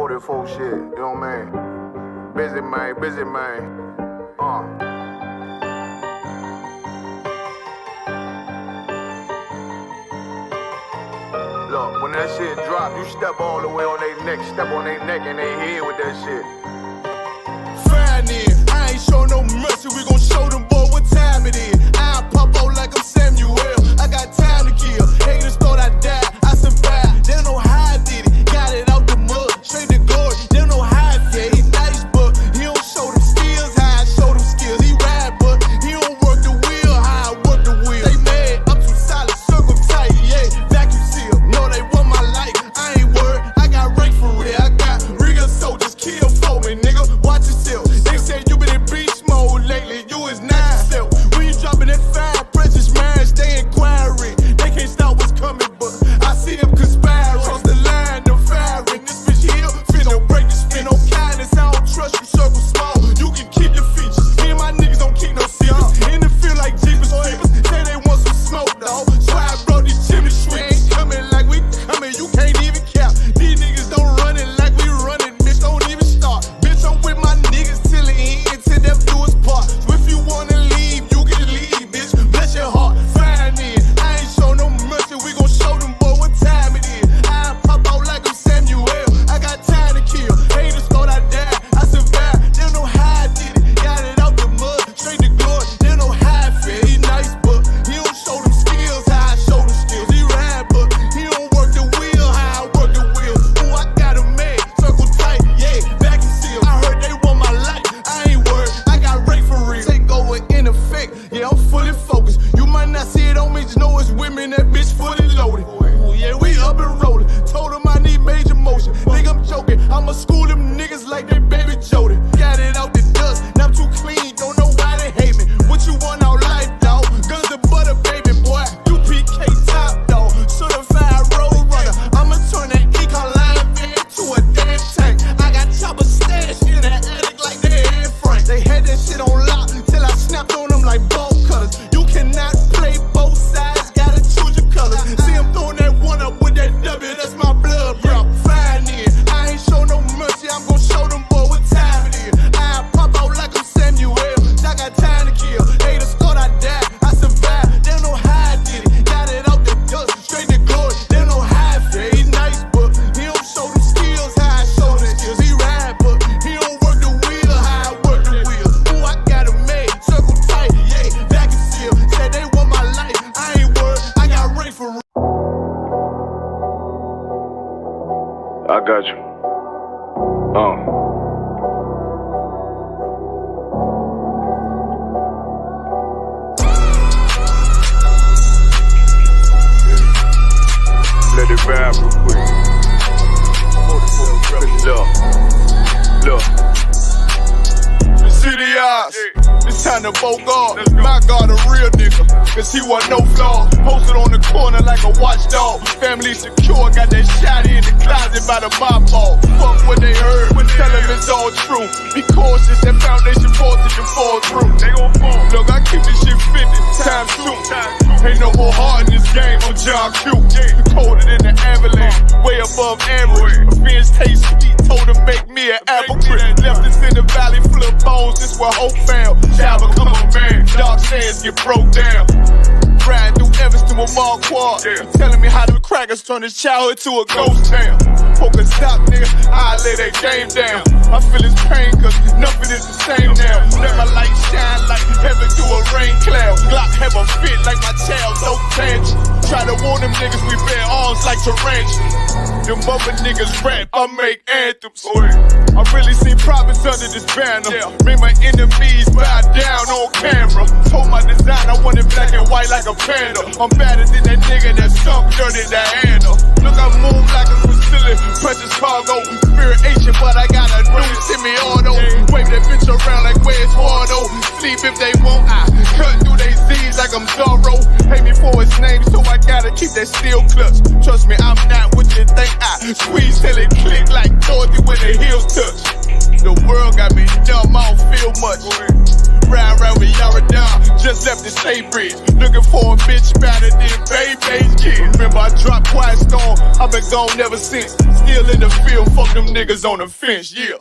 44 shit, you know what I mean? Busy man. Look, when that shit drop, you step all the way on their neck, step on their neck and they head with that shit. Fine then, I ain't show no mercy, we gon' show them boy what time it is. I pop out like I'm Samuel, I got time to kill. Haters thought I died, I survived. They don't know how I did it, got it out the mud, straight to glory. They don't know how I feel, he nice but he don't show them skills, how I show them skills. He ride but he don't work the wheel, how I work the wheel. They mad, I'm too solid, circle tight, yeah, vacuum seal. No, they want my life, I ain't worried, I got rank for real. I got real soldiers, kill for me, nigga, watch yourself. They say you been in beast mode lately, you is not yourself. When you dropping that fire, precious man, stay inquiring. They can't stop what's coming, but I see them conspiring. Cross the line, them firing. This bitch here, finna break the spin. No kindness, I don't trust you, circle small. You can keep your features. Me and my niggas don't keep no secrets. In the field like Jeepers Creepers. Say they want some smoke, dawg. So I brought these chimney sweeps. Coming like we coming, you can't even cap. These niggas don't run it like we running, bitch, don't even start. Bitch, I'm with my niggas till the end, till them do us part. So if you wanna leave, you can leave, bitch. Bless your heart, fine in. I ain't show no mercy, we gon' show them boy what time it is. I pop out like I'm Samuel, I got time to kill. Haters thought I died, I survived. They don't know how I did it, got it out the mud, straight to glory. They don't know how I feel, he nice but he don't show them skills, how I show them skills. He ride but he don't work the wheel, how I work the wheel. Ooh, I got a man, circle tight, yeah, vacuum seal. I heard they want my life, I ain't worried, I got rank for real. Take over in effect, yeah, I'm fully focused. You might not see it on me, just know it's women, that bitch fully loaded. Ooh, yeah, we up and rolling. Told them I need major motion. Think I'm joking, I'ma school them niggas like they baby Jody. Got it out the dust, now I'm too clean, don't know why they hate me. What you want out life, dawg? Guns and butter, baby boy. U.P.K top, dawg. Certified road runner. I'ma turn that econ line van to a damn tank. I got choppers stashed in the attic like they Anne Frank. They had that shit on lock till I snapped on them like bolt cutters. You cannot play both sides, gotta choose your colors. See him throwing that one up with that W, that's my blood, bro. Fine in, I ain't show no mercy, I'm gon' show them boy what time it is. I pop out like I'm Samuel, I got time to kill. Haters thought I died, I survived. They don't know how I did it, got it out the dust, straight to glory. They don't know how I feel, he nice but he don't show them skills, how I show them skills. He ride but he don't work the wheel, how I work the wheel. Ooh, I got a made, circle tight, yeah, vacuum seal. Said they want my life, I ain't worried, I got rank for real. I got you. Let it ride real quick. Look. City eyes, it's time to vote God. My God, a real nigga, cause he want no flaw. Posted on the corner like a watchdog. Family secure, got that shot in the closet by the mob ball. Fuck what they heard, tell them it's all true. Be cautious, that foundation voltage can fall through. They gon' fall. Look, I keep this shit 50 times 2. Ain't no more heart in this game, I'm John Q. Colder than the avalanche, way above average. Revenge taste sweet, told him make me an apple crisp. Left us in the valley full of bones, this where hope found. Child become a man, dark sands get broke down. Riding through Evanston with Mark Quad, telling me how the crackers turn his childhood to a ghost town. Poke a stop, nigga, I lay that game down. I feel his pain, cause nothing is the same now. Let my light shine like heaven through a rain cloud. Glock have a fit like my child, no tangent. Try to warn them niggas, we bear arms like tarantulas. Them other niggas rap, I make anthems. I really seen prophets under this banner. Made my enemies bow down on camera. Told my design I wanted black and white like a panda. I'm better than that nigga that sunk dirty Diana. Look, I move like a facility, precious cargo. Spirit ancient, but I got a new semi-auto. Wave that bitch around like where's Wardo. Sleep if they won't, I cut through they Z's like I'm Zorro. Hate me for his name, so I gotta keep that steel clutch. Trust me, I'm not what you think. I squeeze till it click like Dorothy when the heels touch. The world got me dumb, I don't feel much. ride around with Yara down. Just left the state bridge, looking for a bitch better than baby's kid. Remember I dropped Quiet Storm, I've been gone ever since. Still in the field, fuck them niggas on the fence, yeah.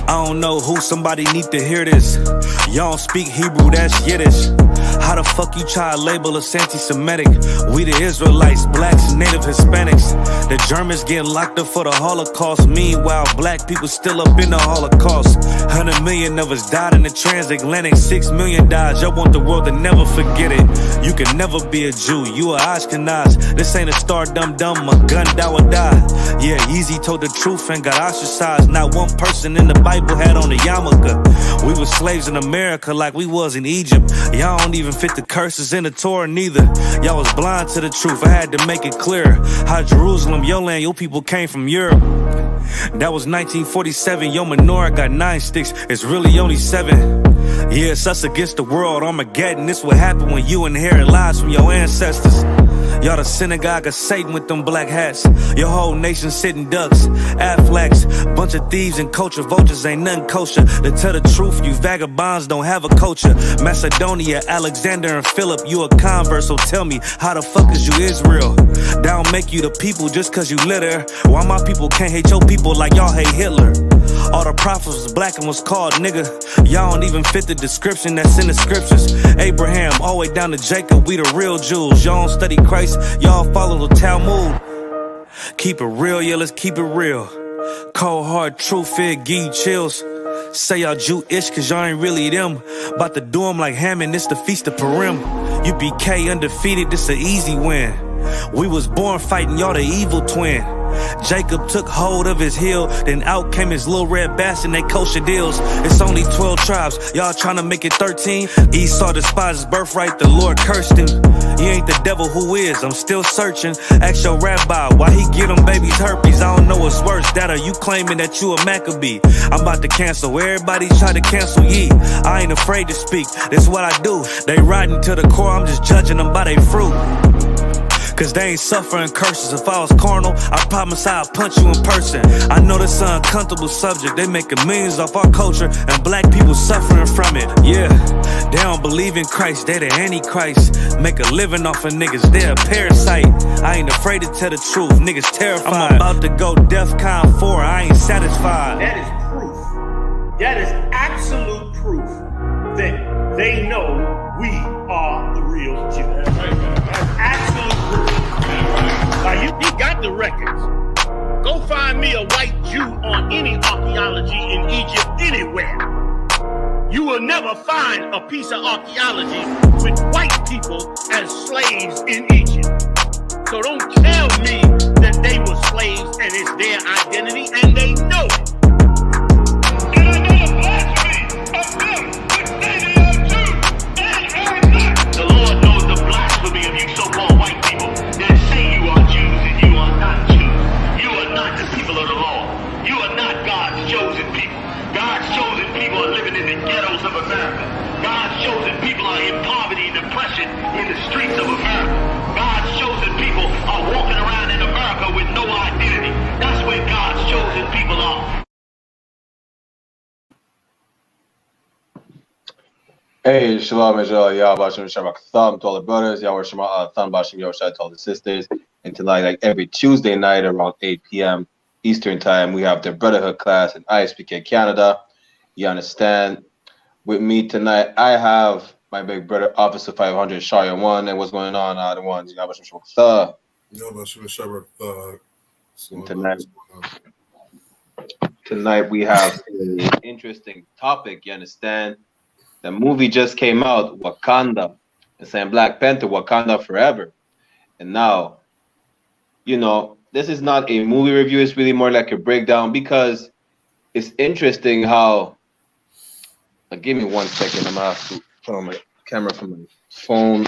I don't know who, somebody need to hear this. Y'all don't speak Hebrew, that's Yiddish. How the fuck you try to label us anti-Semitic? We the Israelites, blacks, native Hispanics. The Germans getting locked up for the Holocaust. Meanwhile, black people still up in the Holocaust. 100 million of us died in the transatlantic. 6 million died, y'all want the world to never forget it. You can never be a Jew, you a Ashkenaz. This ain't a star dum-dum, a gun die or die. Yeah, Yeezy told the truth and got ostracized. Not one person in the Bible had on a yarmulke. We was slaves in America like we was in Egypt. Y'all don't even fit the curses in the Torah neither. Y'all was blind to the truth, I had to make it clear. How Jerusalem, your land, your people came from Europe. That was 1947, your menorah got 9 sticks, it's really only 7. Yeah, it's us against the world, Armageddon. This what happened when you inherit lies from your ancestors. Y'all the synagogue of Satan with them black hats. Your whole nation sitting ducks, Aflacs. Bunch of thieves and culture vultures, ain't nothing kosher. To tell the truth, you vagabonds don't have a culture. Macedonia, Alexander and Philip, you a convert, so tell me, how the fuck is you Israel? That don't make you the people just cause you litter. Why my people can't hate your people like y'all hate Hitler? All the prophets was black and was called nigga. Y'all don't even fit the description that's in the scriptures. Abraham, all the way down to Jacob, we the real Jews. Y'all don't study Christ, y'all follow the Talmud. Keep it real, yeah, let's keep it real. Cold hard truth, it give you chills. Say y'all Jewish cause y'all ain't really them. About to do them like Hammond, it's the Feast of Purim. UPK undefeated, this an easy win. We was born fighting, y'all the evil twin. Jacob took hold of his heel, then out came his little red bastard and they kosher deals. It's only 12 tribes, y'all trying to make it 13. Esau despised his birthright, the Lord cursed him. He ain't the devil, who is? I'm still searching. Ask your rabbi, why he get them babies herpes? I don't know what's worse, that or you claiming that you a Maccabee. I'm about to cancel, everybody try to cancel ye. I ain't afraid to speak, that's what I do. They riding to the core, I'm just judging them by their fruit. Cause they ain't suffering curses. If I was carnal, I promise I'd punch you in person. I know this an uncomfortable subject. They making millions off our culture and black people suffering from it. Yeah, they don't believe in Christ, they the Antichrist. Make a living off of niggas, they a parasite. I ain't afraid to tell the truth, niggas terrified. I'm about to go DEFCON 4, I ain't satisfied. That is proof. That is absolute proof that they know we are the real Jews. That's absolute proof. Now, he got the records. Go find me a white Jew on any archaeology in Egypt anywhere. You will never find a piece of archaeology with white people as slaves in Egypt. So don't tell me that they were slaves and it's their identity, and they know it. And I know the blasphemy of them, which say they are Jews and are not. The Lord knows the blasphemy of you so-called white people that say you are Jews and you are not Jews. You are not the people of the law. You are not God's chosen people. God's chosen people are living in the ghettos of America. God's chosen people are in poverty and depression in the streets of America. God's chosen people are walking around in America with no identity. That's where God's chosen people are. Hey, Shalom Israel, Yah Bashim Shabbat Thumb to all the brothers, Yahweh Shema Thumb Bashim Yoshai to all the sisters. And tonight, like every Tuesday night around 8 p.m. Eastern Time, we have the Brotherhood class in I.S.U.P.K Canada. You understand? With me tonight, I have my big brother, Officer 500, Shaya 1. And what's going on, the ones? Yah Bashim Shabbat Thumb. Yah Bashim Shabbat Thumb. Tonight we have an interesting topic, you understand? The movie just came out, Wakanda. It's saying Black Panther, Wakanda forever. And now, you know, this is not a movie review. It's really more like a breakdown because it's interesting how. Give me 1 second. I'm gonna have to put on my camera from my phone.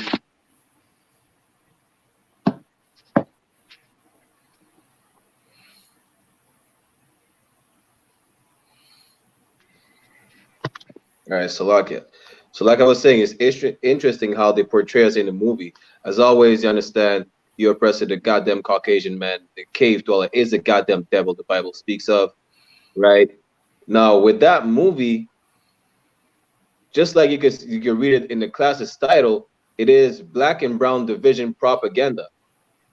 All right, Salakia. So, like I was saying, it's interesting how they portray us in the movie. As always, you understand your oppressor, the goddamn Caucasian man, the cave dweller, is the goddamn devil the Bible speaks of, right? Now, with that movie, just like you could read it in the class's title, it is Black and Brown division propaganda.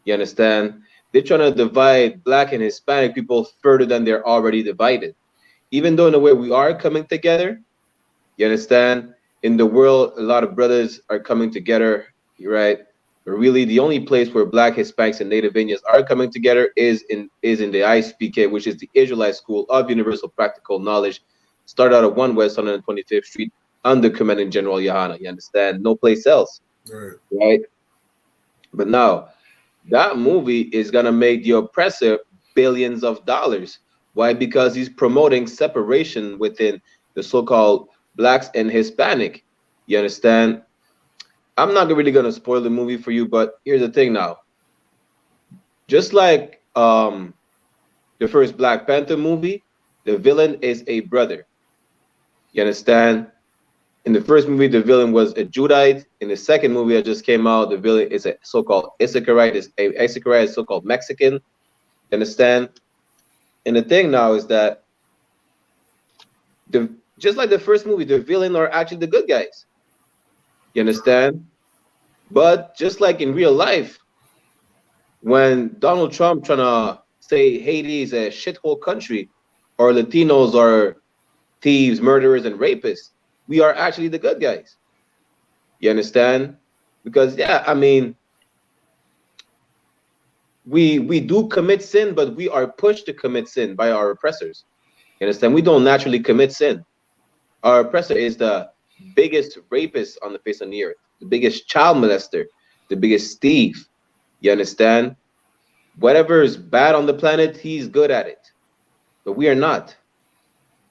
You understand? They're trying to divide Black and Hispanic people further than they're already divided. Even though in a way we are coming together, you understand? In the world, a lot of brothers are coming together, right? But really, the only place where Black, Hispanics, and Native Indians are coming together is in the I.S.U.P.K, which is the Israelite School of Universal Practical Knowledge, started out of 1 West 125th Street under Commanding General YAHANNA. You understand? No place else, right? But now, that movie is gonna make the oppressor billions of dollars. Why? Because he's promoting separation within the so-called Blacks and Hispanic. You understand? I'm not really gonna spoil the movie for you, but here's the thing now. Just like the first Black Panther movie, the villain is a brother. You understand? In the first movie, the villain was a Judite. In the second movie that just came out, the villain is a so-called Issacharite. Issacharite is so-called Mexican. You understand? And the thing now is that just like the first movie, the villain are actually the good guys. You understand? But just like in real life, when Donald Trump trying to say Haiti is a shithole country, or Latinos are thieves, murderers, and rapists, we are actually the good guys. You understand? Because yeah, I mean, we do commit sin, but we are pushed to commit sin by our oppressors. You understand? We don't naturally commit sin. Our oppressor is the biggest rapist on the face of the earth, the biggest child molester, the biggest thief. You understand? Whatever is bad on the planet, he's good at it. But we are not.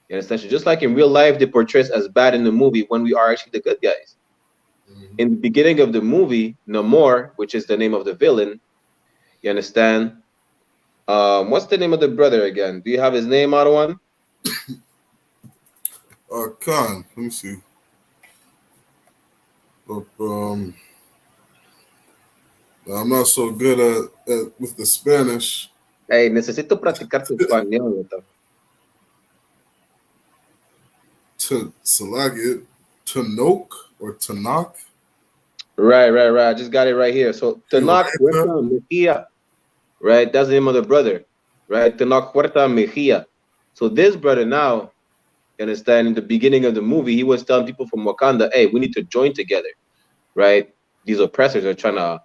You understand? So just like in real life, they portray us as bad in the movie when we are actually the good guys. In the beginning of the movie, Namor, which is the name of the villain, you understand? What's the name of the brother again? Do you have his name, Adawan? Khan, let me see. But, I'm not so good at with the Spanish. Hey, necesito practicar tu español. Salagit, Tanok or Tanakh. Right. I just got it right here. So Tanakh Huerta Mejia, right? That's the name of the brother, right? Tanakh Huerta Mejia. So this brother now, you understand, in the beginning of the movie, he was telling people from Wakanda, hey, we need to join together, right? These oppressors are trying to,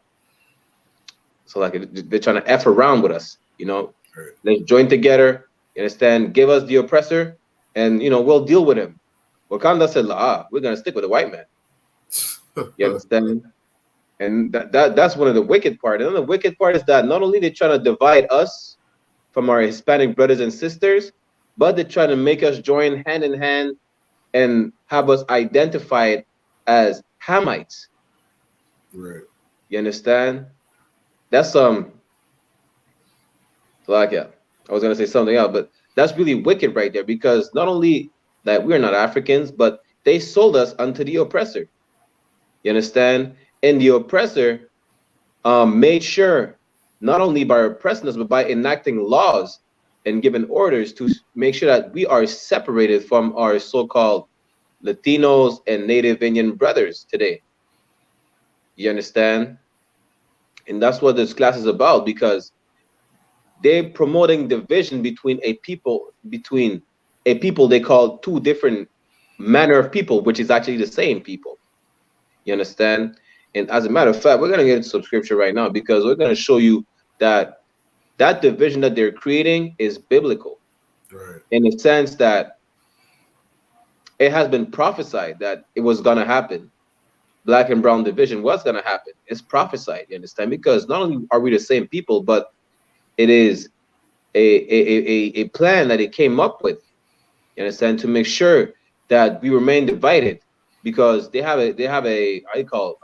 so like they're trying to F around with us, you know? Right. Let's join together, you understand? Give us the oppressor, and, you know, we'll deal with him. Wakanda said, we're going to stick with the white man. You understand? And that's one of the wicked part. And then the wicked part is that not only they're trying to divide us from our Hispanic brothers and sisters, but they're trying to make us join hand in hand and have us identified as Hamites. Right. You understand? That's like, yeah, I was gonna say something else, but that's really wicked right there, because not only that we're not Africans, but they sold us unto the oppressor. You understand? And the oppressor made sure, not only by oppressing us, but by enacting laws and giving orders to make sure that we are separated from our so-called Latinos and Native Indian brothers today. You understand? And that's what this class is about, because they're promoting division between a people they call two different manner of people, which is actually the same people. You understand? And as a matter of fact, we're going to get into some scripture right now, because we're going to show you that that division that they're creating is biblical. Right. In the sense that it has been prophesied that it was going to happen. Black and brown division was going to happen. It's prophesied, you understand? Because not only are we the same people, but It is a plan that it came up with. You understand? To make sure that we remain divided, because they have a how you call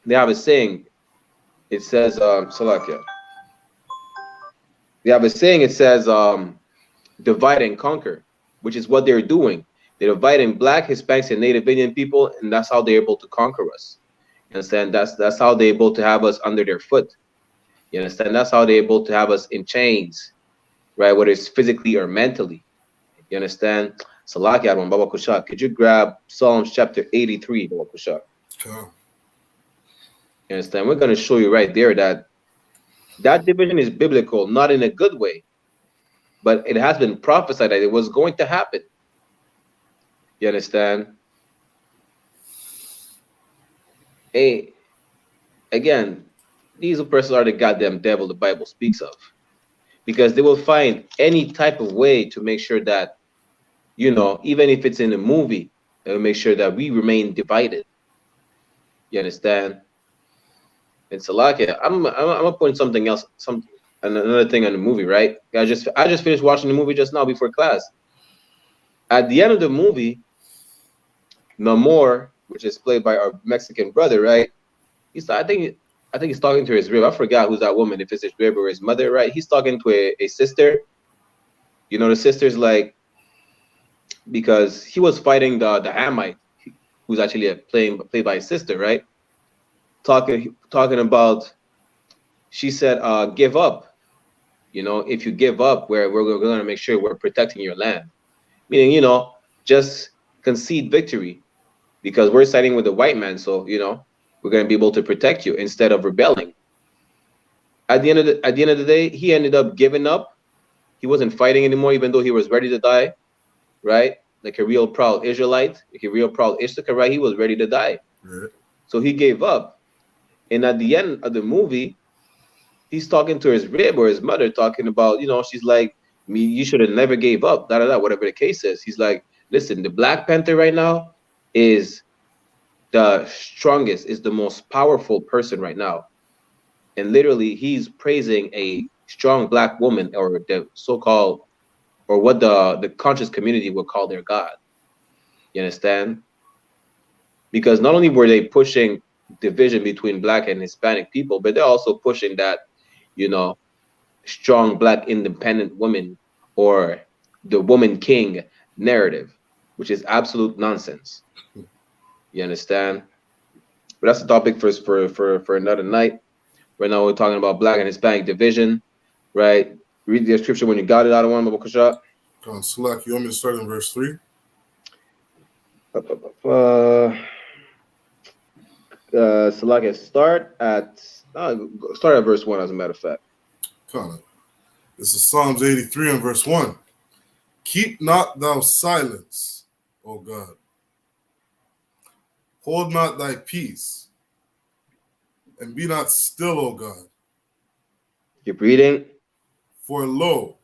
they have a saying. It says Salakia. They have a saying. It says divide and conquer, which is what they're doing. They're dividing Black, Hispanics, and Native Indian people, and that's how they're able to conquer us. You understand? That's how they're able to have us under their foot. You understand? That's how they're able to have us in chains, right? Whether it's physically or mentally. You understand? Salaki Adwan, Baba Kushak. Could you grab Psalms chapter 83, Baba Kushak? Come. You understand? We're going to show you right there that that division is biblical, not in a good way, but it has been prophesied that it was going to happen. You understand? Hey, again, these persons are the goddamn devil the Bible speaks of, because they will find any type of way to make sure that, you know, even if it's in a movie, they'll make sure that we remain divided. You understand? And Salakia, I'm gonna point something else, another thing on the movie, right? I just finished watching the movie just now before class. At the end of the movie, Namor, which is played by our Mexican brother, right? I think he's talking to his rib. I forgot who's that woman, if it's his rib or his mother, right? He's talking to a sister. You know, the sister's like, because he was fighting the Hamite, who's actually played by his sister, right? Talking about, she said, give up. You know, if you give up, we're going to make sure we're protecting your land. Meaning, you know, just concede victory, because we're siding with the white man. So, you know, we're going to be able to protect you instead of rebelling. At the end of the day, he ended up giving up. He wasn't fighting anymore, even though he was ready to die, right? Like a real proud Israelite, like a real proud ISUPK, right? He was ready to die. Right. So he gave up. And at the end of the movie, he's talking to his rib or his mother, talking about, you know, she's like, me, you should have never gave up, whatever the case is. He's like, listen, the Black Panther right now is the strongest, is the most powerful person right now. And literally, he's praising a strong Black woman, or the so-called, or what the conscious community would call their God. You understand? Because not only were they pushing division between Black and Hispanic people, but they're also pushing that, you know, strong Black independent woman, or the woman king narrative, which is absolute nonsense. You understand? But that's a topic for another night. Right now we're talking about Black and Hispanic division, right? Read the scripture when you got it out of one, Baba Kusha. Slack, you want me to start in verse 3? Salakia, start at verse 1, as a matter of fact. Kind of. This is Psalms 83 and verse 1. Keep not thou silence, O God. Hold not thy peace, and be not still, O God. Keep reading. For lo,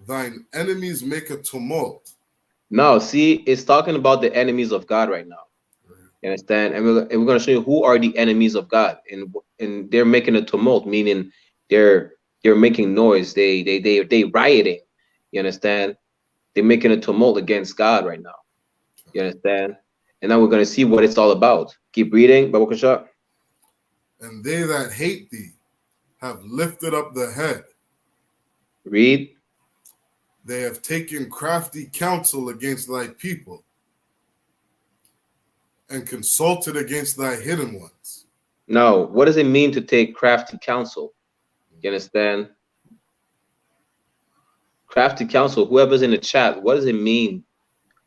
thine enemies make a tumult. Now, see, it's talking about the enemies of God right now. You understand? And we're going to show you who are the enemies of God, and they're making a tumult, meaning they're making noise. They rioting. You understand? They're making a tumult against God right now. You understand? And now we're going to see what it's all about. Keep reading, Baba Kusha. And they that hate thee have lifted up the head. Read. They have taken crafty counsel against thy people, and consulted against thy hidden ones. Now, what does it mean to take crafty counsel? You understand? Crafty counsel, whoever's in the chat, what does it mean?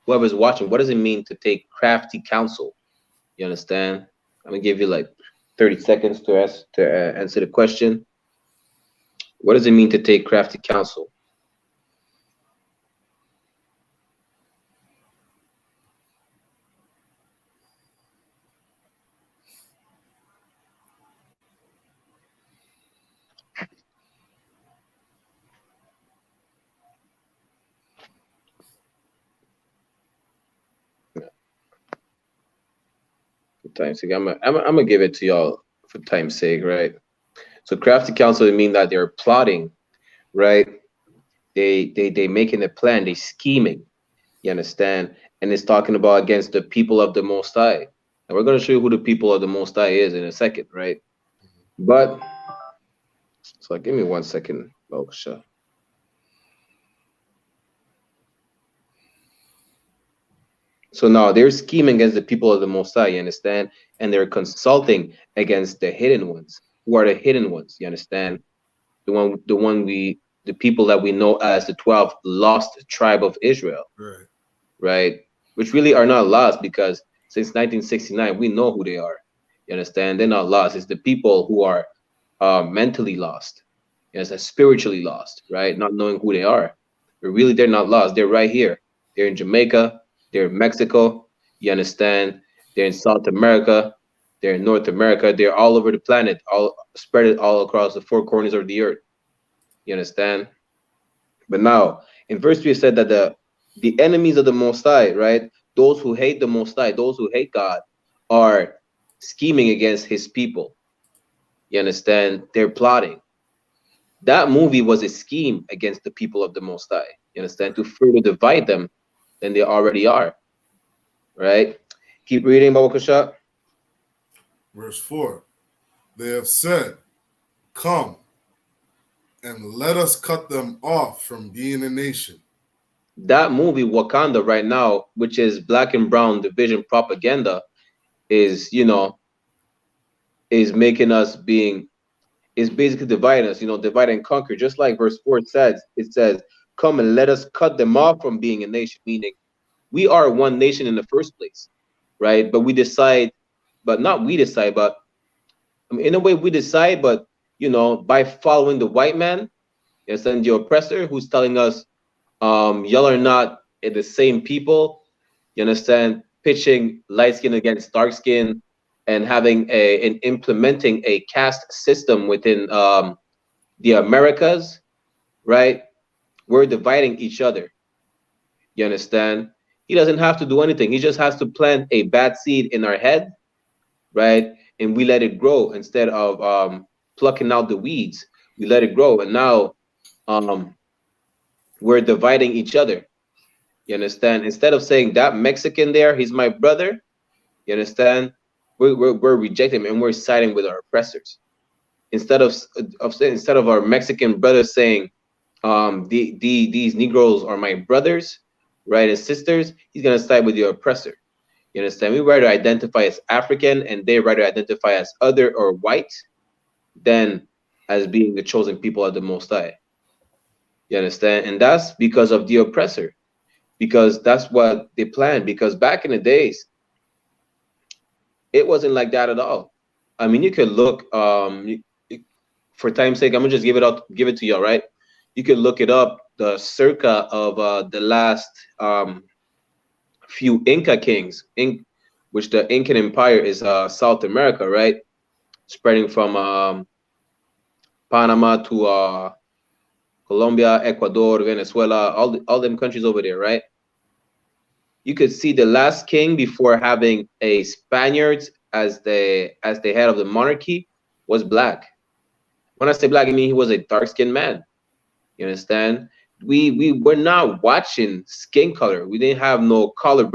Whoever's watching, what does it mean to take crafty counsel? You understand? I'm going to give you like 30 seconds to answer the question. What does it mean to take crafty counsel? For time's sake, I'm gonna give it to y'all for time's sake, right? So crafty counsel would mean that they're plotting, right? They making a plan, they scheming. You understand? And it's talking about against the people of the Most High. And we're going to show you who the people of the Most High is in a second, right? But so give me 1 second. Oh, sure. So now they're scheming against the people of the Most High, you understand? And they're consulting against the hidden ones. Who are the hidden ones? You understand? The people that we know as the 12 lost tribe of Israel, right? Which really are not lost, because since 1969 we know who they are. You understand? They're not lost. It's the people who are mentally lost, yes, spiritually lost, right? Not knowing who they are. But really, they're not lost. They're right here. They're in Jamaica. They're in Mexico. You understand? They're in South America. They're in North America. They're all over the planet, all spread it all across the four corners of the earth. You understand? But now, in verse 3, it said that the enemies of the Most High, right? Those who hate the Most High, those who hate God, are scheming against his people. You understand? They're plotting. That movie was a scheme against the people of the Most High. You understand? To further divide them than they already are. Right? Keep reading, Baba Kusha. Verse 4. They have said, come and let us cut them off from being a nation. That movie, Wakanda, right now, which is Black and Brown division propaganda, is, you know, is making us is basically dividing us, you know, divide and conquer. Just like verse 4 says, it says, come and let us cut them off from being a nation, meaning we are one nation in the first place, right? But we decide, but not we decide, but I mean, in a way we decide, but, you know, by following the white man, yes, and the oppressor who's telling us, y'all are not the same people, you understand, pitching light skin against dark skin, and having and implementing a caste system within the Americas, right? We're dividing each other. You understand? He doesn't have to do anything. He just has to plant a bad seed in our head, right? And we let it grow instead of plucking out the weeds. We let it grow, and now we're dividing each other. You understand? Instead of saying that Mexican there, he's my brother. You understand? We're rejecting him and we're siding with our oppressors. Instead of our Mexican brothers saying, these Negroes are my brothers, right, and sisters, he's gonna side with your oppressor. You understand? We rather identify as African and they rather identify as other or white than as being the chosen people of the Most High. You understand? And that's because of the oppressor, because that's what they planned. Because back in the days, it wasn't like that at all. I mean, you could look, for time's sake, I'm gonna just give it to y'all, right? You could look it up, the circa of the last few Inca kings, which the Incan Empire is South America, right? Spreading from Panama to Colombia, Ecuador, Venezuela, all them countries over there, right? You could see the last king before having a Spaniard as the head of the monarchy was black. When I say black, I mean he was a dark-skinned man. You understand? We were not watching skin color. We didn't have no problem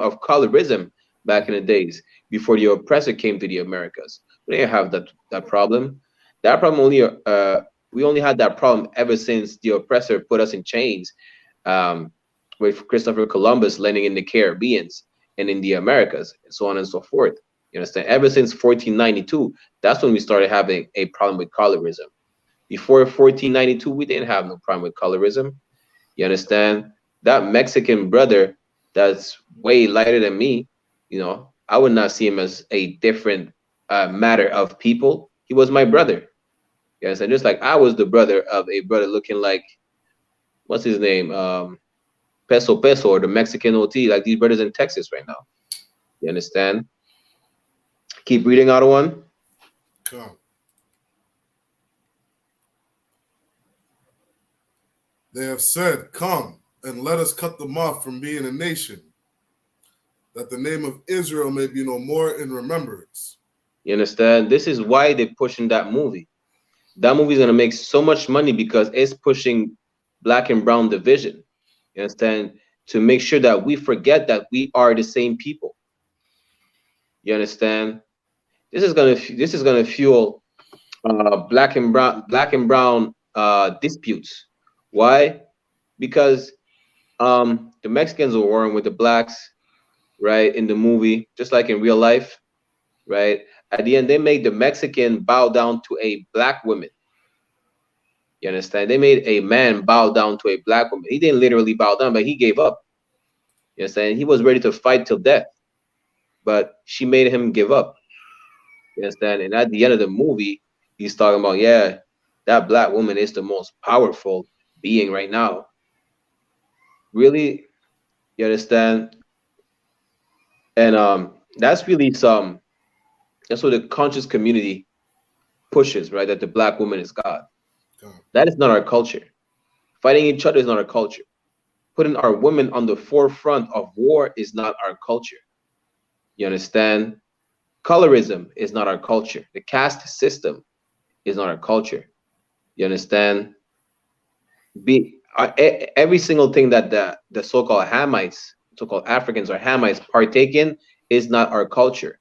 of colorism back in the days before the oppressor came to the Americas. We didn't have that problem. That problem we only had that problem ever since the oppressor put us in chains. With Christopher Columbus landing in the Caribbeans and in the Americas, and so on and so forth. You understand? Ever since 1492, that's when we started having a problem with colorism. Before 1492, we didn't have no problem with colorism. You understand? That Mexican brother that's way lighter than me, you know, I would not see him as a different matter of people. He was my brother. You understand? Just like I was the brother of a brother looking like, what's his name? Peso or the Mexican OT, like these brothers in Texas right now. You understand? Keep reading out of one. Come. They have said, come and let us cut them off from being a nation, that the name of Israel may be no more in remembrance. You understand? This is why they're pushing that movie. that movie is gonna make so much money because it's pushing black and brown division. You understand? To make sure that we forget that we are the same people. You understand? This is gonna fuel black and brown disputes. Why? Because the Mexicans were warring with the blacks, right, in the movie, just like in real life, right? At the end, they made the Mexican bow down to a black woman. You understand? They made a man bow down to a black woman. He didn't literally bow down, but he gave up. You understand? He was ready to fight till death, but she made him give up. You understand? And at the end of the movie, he's talking about, yeah, that black woman is the most powerful being right now. Really, you understand? And that's really that's what the conscious community pushes, right? That the black woman is God. That is not our culture. Fighting each other is not our culture. Putting our women on the forefront of war is not our culture. You understand? Colorism is not our culture. The caste system is not our culture. You understand? Every single thing that the so-called Hamites, so-called Africans or Hamites partake in is not our culture.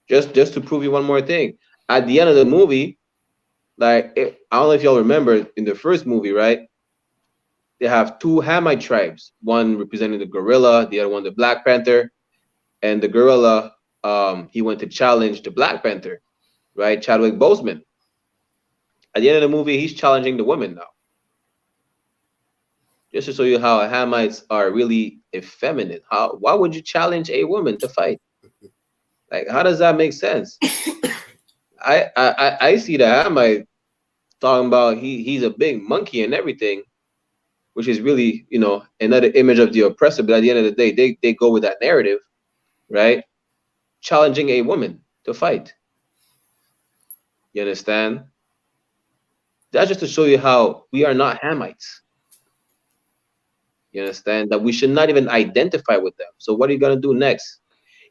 Just to prove you one more thing. At the end of the movie, like, I don't know if y'all remember in the first movie, right? They have two Hamite tribes, one representing the gorilla, the other one the Black Panther. And the gorilla, he went to challenge the Black Panther, right? Chadwick Boseman. At the end of the movie, he's challenging the woman now. Just to show you how Hamites are really effeminate. Why would you challenge a woman to fight? Like, how does that make sense? I see the Hamite talking about he's a big monkey and everything, which is really, you know, another image of the oppressor. But at the end of the day, they go with that narrative, right? Challenging a woman to fight. You understand? That's just to show you how we are not Hamites. You understand? That we should not even identify with them. So what are you gonna do next?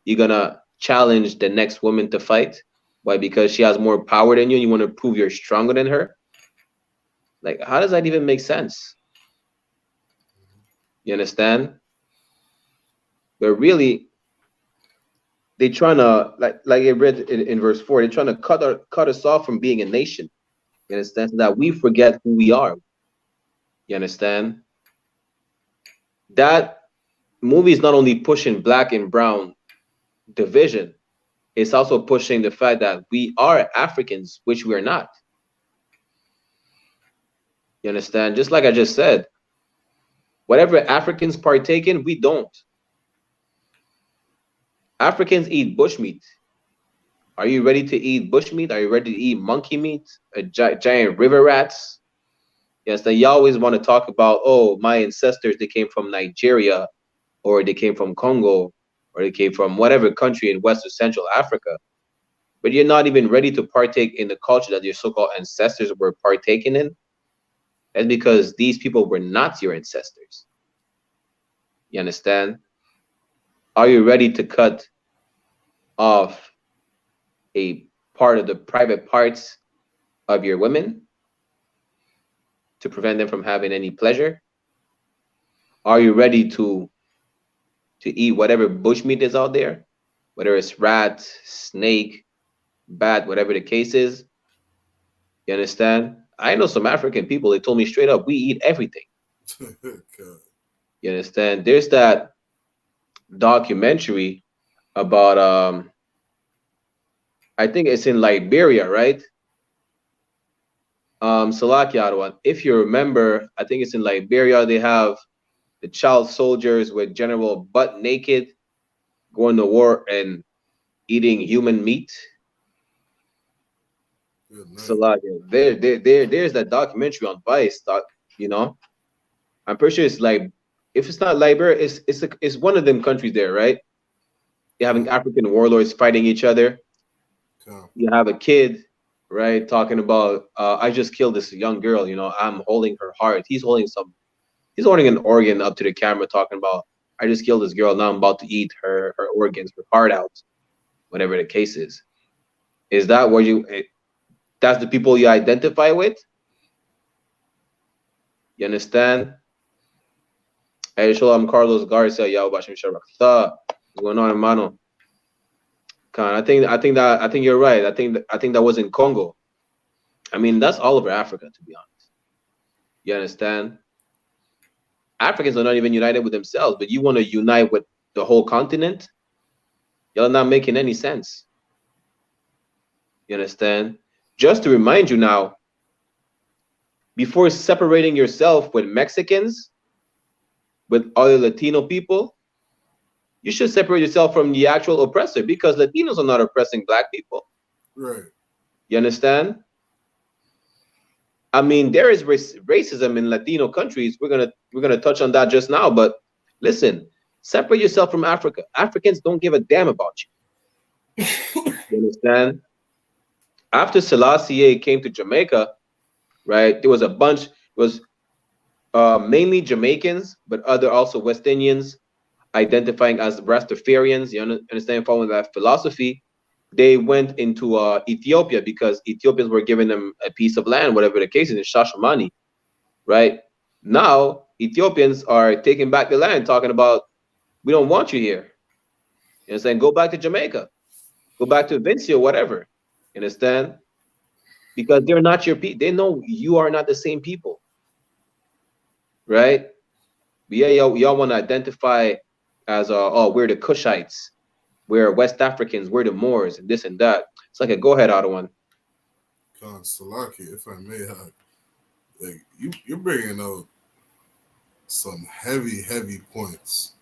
You're gonna challenge the next woman to fight? Why? Because she has more power than you and you want to prove you're stronger than her? Like, how does that even make sense? You understand? But really, they're trying to, like I read in verse 4, they're trying to cut us off from being a nation. You understand? So that we forget who we are. You understand? That movie is not only pushing black and brown division, it's also pushing the fact that we are Africans, which we are not. You understand? Just like I just said, whatever Africans partake in, we don't. Africans eat bushmeat. Are you ready to eat bushmeat? Are you ready to eat monkey meat? Giant river rats? Yes, then you always want to talk about, oh, my ancestors, they came from Nigeria, or they came from Congo, or they came from whatever country in West or Central Africa. But you're not even ready to partake in the culture that your so-called ancestors were partaking in. That's because these people were not your ancestors. You understand? Are you ready to cut off a part of the private parts of your women to prevent them from having any pleasure? Are you ready to eat whatever bushmeat is out there, whether it's rat, snake, bat, whatever the case is? You understand? I know some African people, they told me straight up, we eat everything. You understand? There's that documentary about I think it's in Liberia, right? Salakia, if you remember, I think it's in Liberia, they have the child soldiers with general butt naked going to war and eating human meat. Salakia. There's that documentary on Vice, you know. I'm pretty sure it's like, if it's not Liberia, it's one of them countries there, right? You're having African warlords fighting each other. You have a kid, right, talking about, I just killed this young girl, you know, I'm holding her heart. He's holding an organ up to the camera talking about, I just killed this girl, now I'm about to eat her organs, her heart out, whatever the case is. Is that what That's the people you identify with. You understand? Hey, Shalom, Carlos Garcia, Yahweh Shabbat. What's going on, hermano? I think you're right. I think that was in Congo. I mean, that's all over Africa, to be honest. You understand? Africans are not even united with themselves, but you want to unite with the whole continent? Y'all not making any sense. You understand? Just to remind you now, before separating yourself with Mexicans, with other Latino people, you should separate yourself from the actual oppressor, because Latinos are not oppressing black people. Right. You understand? I mean, there is racism in Latino countries. We're gonna touch on that just now. But listen, separate yourself from Africa. Africans don't give a damn about you. You understand? After Selassie came to Jamaica, right? There was a bunch. It was mainly Jamaicans, but other also West Indians identifying as Rastafarians. You understand? Following that philosophy, they went into Ethiopia because Ethiopians were giving them a piece of land, whatever the case is, in Shashamani, right? Now, Ethiopians are taking back the land, talking about, we don't want you here. You understand? Go back to Jamaica. Go back to Vinci or whatever. You understand? Because they're not your people. They know you are not the same people, right? But yeah, y'all want to identify as, oh, we're the Cushites. We're West Africans, we're the Moors, and this and that. It's like a go ahead, Otto. Salaki, if I may, like you're bringing out some heavy points.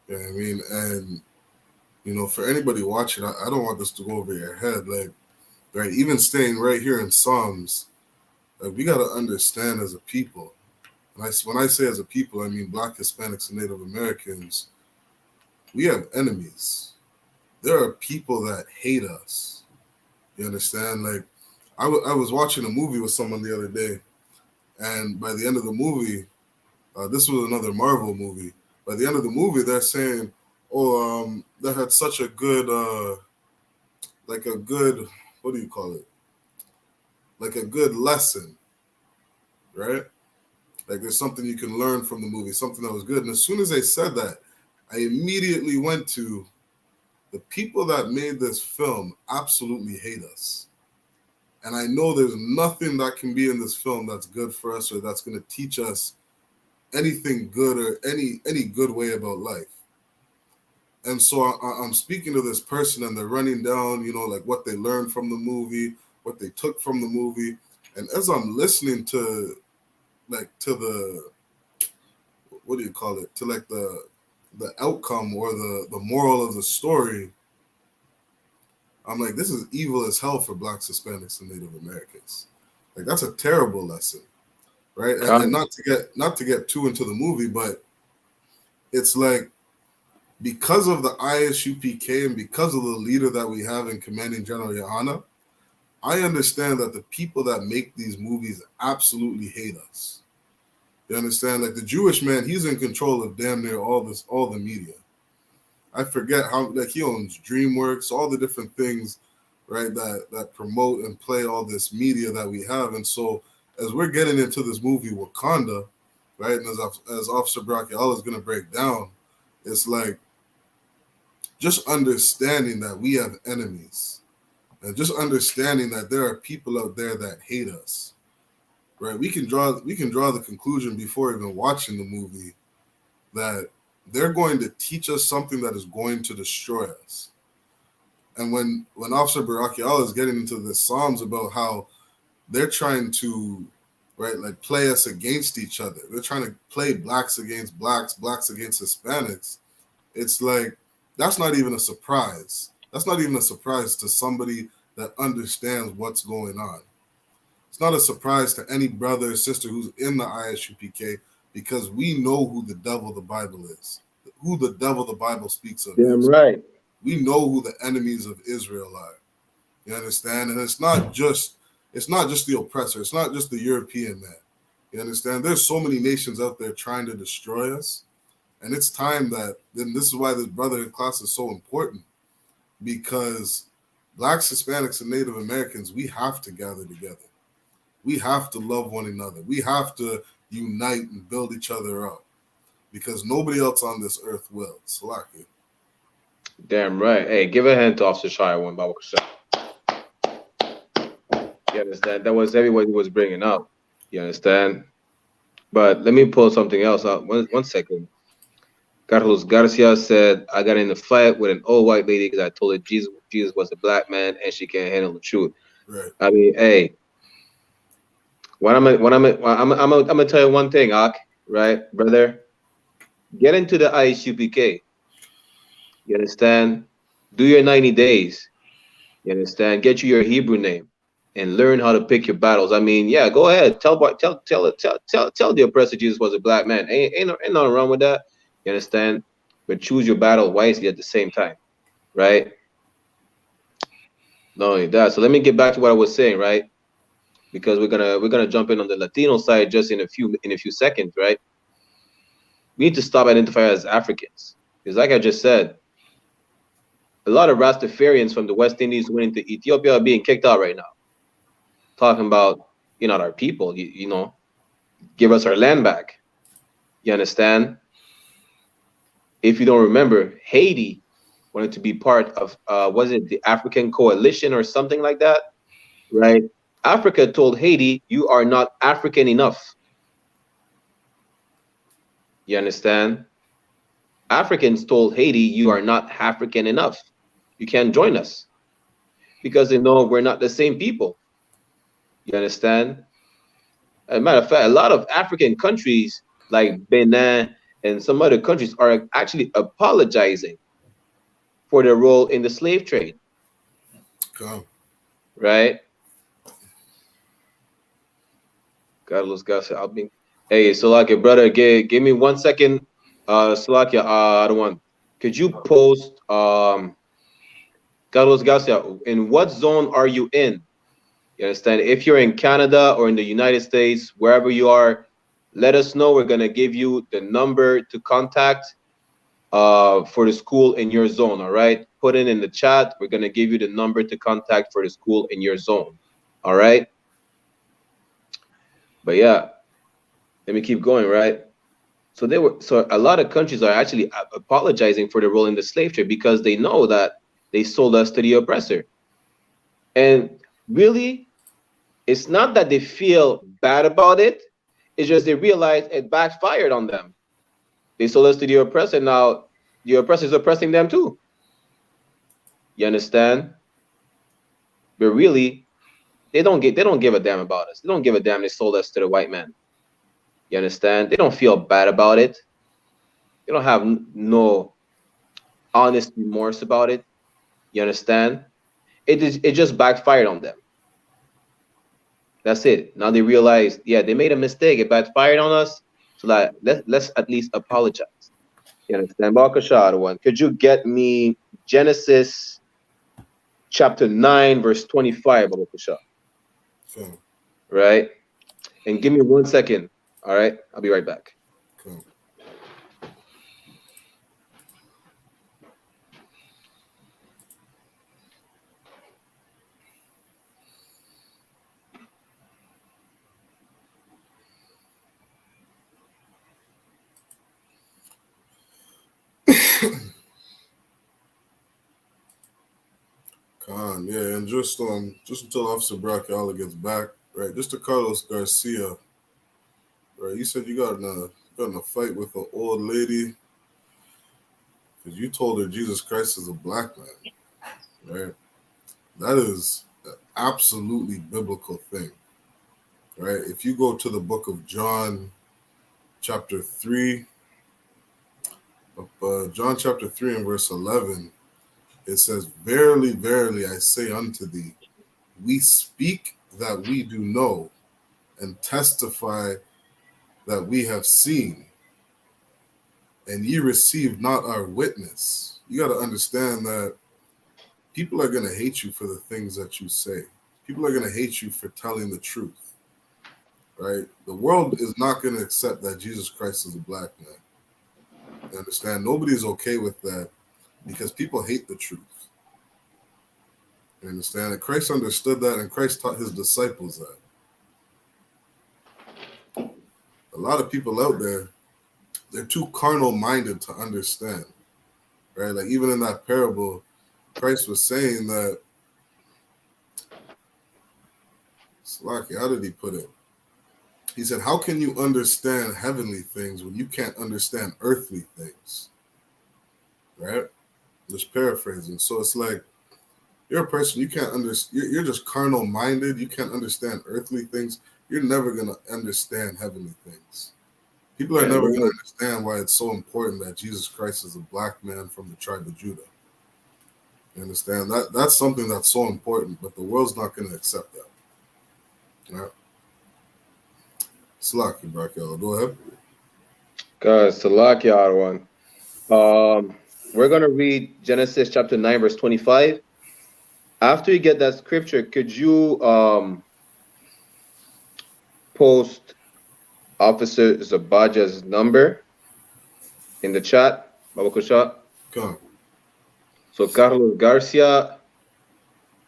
You know what I mean? And you know, for anybody watching, I don't want this to go over your head. Like, right, even staying right here in Psalms, like, we got to understand as a people. And when I say as a people, I mean Black, Hispanics, and Native Americans. We have enemies. There are people that hate us. You understand? Like, I was watching a movie with someone the other day, and by the end of the movie, this was another Marvel movie. By the end of the movie, they're saying, "Oh, that had such a good, like a good, what do you call it? Like a good lesson, right? Like there's something you can learn from the movie, something that was good." And as soon as they said that, I immediately went to the people that made this film absolutely hate us. And I know there's nothing that can be in this film that's good for us or that's going to teach us anything good or any good way about life. And so I'm speaking to this person and they're running down, you know, like what they learned from the movie, what they took from the movie. And as I'm listening to the, what do you call it? To like the outcome or the moral of the story, I'm like, this is evil as hell for Blacks, Hispanics, and Native Americans. Like, that's a terrible lesson, right? And not to get too into the movie, but it's like, because of the I.S.U.P.K. and because of the leader that we have in Commanding General YAHANNA, I understand that the people that make these movies absolutely hate us. You understand? Like the Jewish man, he's in control of damn near all the media. I forget how, like, he owns DreamWorks, all the different things, right, that promote and play all this media that we have. And so as we're getting into this movie Wakanda, right, and as Officer Bracchiala is going to break down, it's like just understanding that we have enemies and just understanding that there are people out there that hate us, right? We can draw the conclusion before even watching the movie that they're going to teach us something that is going to destroy us. And when Officer Bracchiala is getting into the Psalms about how they're trying to, right, like play us against each other. They're trying to play blacks against blacks, blacks against Hispanics. It's like, that's not even a surprise. That's not even a surprise to somebody that understands what's going on. It's not a surprise to any brother or sister who's in the I.S.U.P.K. because we know who the devil the Bible is, who the devil the Bible speaks of. Damn right. We know who the enemies of Israel are. You understand? And it's not just the oppressor. It's not just the European man. You understand? There's so many nations out there trying to destroy us. And it's time that, then this is why this Brotherhood class is so important, because Blacks, Hispanics, and Native Americans, we have to gather together. We have to love one another. We have to unite and build each other up because nobody else on this earth will. Salaki. Damn right. Hey, give a hand to Officer Shire one, Baba Kasha. You understand? That was everybody was bringing up. You understand? But let me pull something else out. One second. Carlos Garcia said, I got in a fight with an old white lady because I told her Jesus was a black man and she can't handle the truth. Right. I mean, hey, I'm gonna tell you one thing, Ak, right, brother? Get into the I.S.U.P.K. You understand? Do your 90 days. You understand? Get you your Hebrew name and learn how to pick your battles. I mean, yeah, go ahead. Tell the oppressor Jesus was a black man. Ain't nothing wrong with that. You understand? But choose your battle wisely at the same time, right? Not only that. So let me get back to what I was saying, right? Because we're gonna jump in on the Latino side just in a few seconds, right? We need to stop identifying as Africans. Because like I just said, a lot of Rastafarians from the West Indies who went into Ethiopia are being kicked out right now. Talking about, you're not our people, you know, give us our land back. You understand? If you don't remember, Haiti wanted to be part of, was it the African Coalition or something like that? Right? Africa told Haiti, you are not African enough. You understand? Africans told Haiti, you are not African enough. You can't join us. Because they know we're not the same people. You understand? As a matter of fact, a lot of African countries like Benin and some other countries are actually apologizing for their role in the slave trade. Come. Right? Carlos Garcia, I'll be. Hey, Salakia, brother, give me 1 second. Salakia, I don't want. Could you post Carlos Garcia, in what zone are you in? You understand? If you're in Canada or in the United States, wherever you are, let us know. We're gonna give you the number to contact for the school in your zone. All right, put it in the chat. We're gonna give you the number to contact for the school in your zone. All right. But yeah, let me keep going. Right. So a lot of countries are actually apologizing for their role in the slave trade because they know that they sold us to the oppressor. And really, it's not that they feel bad about it. It's just they realize it backfired on them. They sold us to the oppressor. Now the oppressor is oppressing them too. You understand? But really, they don't give a damn about us. They don't give a damn they sold us to the white man. You understand? They don't feel bad about it. They don't have no honest remorse about it. You understand? It just backfired on them. That's it. Now they realize, yeah, they made a mistake. It backfired on us. So like, let's at least apologize. You understand? One. Could you get me Genesis chapter 9, verse 25, Bakasha? Come. Right? And give me 1 second. All right, I'll be right back. Come. Khan, yeah, and just until Officer Brachiala gets back, right? Just to Carlos Garcia, right? You said you got in a fight with an old lady because you told her Jesus Christ is a black man, right? That is an absolutely biblical thing, right? If you go to the book of John, chapter 3, John chapter 3 and verse 11, it says, "Verily, verily, I say unto thee, we speak that we do know, and testify that we have seen, and ye receive not our witness." You got to understand that people are going to hate you for the things that you say. People are going to hate you for telling the truth, right? The world is not going to accept that Jesus Christ is a black man. You understand? Nobody's okay with that because people hate the truth. You understand? And Christ understood that, and Christ taught his disciples that. A lot of people out there, they're too carnal-minded to understand, right? Like even in that parable, Christ was saying that, Slaki, how did he put it? He said, how can you understand heavenly things when you can't understand earthly things? Right? Just paraphrasing. So it's like, you're a person, you can't understand, you're just carnal-minded, you can't understand earthly things, you're never going to understand heavenly things. People are never going to understand why it's so important that Jesus Christ is a black man from the tribe of Judah. You understand? That's something that's so important, but the world's not going to accept that. Yeah. Salaki, Brakel. Go ahead. Guys, Salaki, Arwan. We're going to read Genesis chapter 9, verse 25. After you get that scripture, could you post Officer Zabaja's number in the chat? Babakusha? Come. So Carlos Garcia,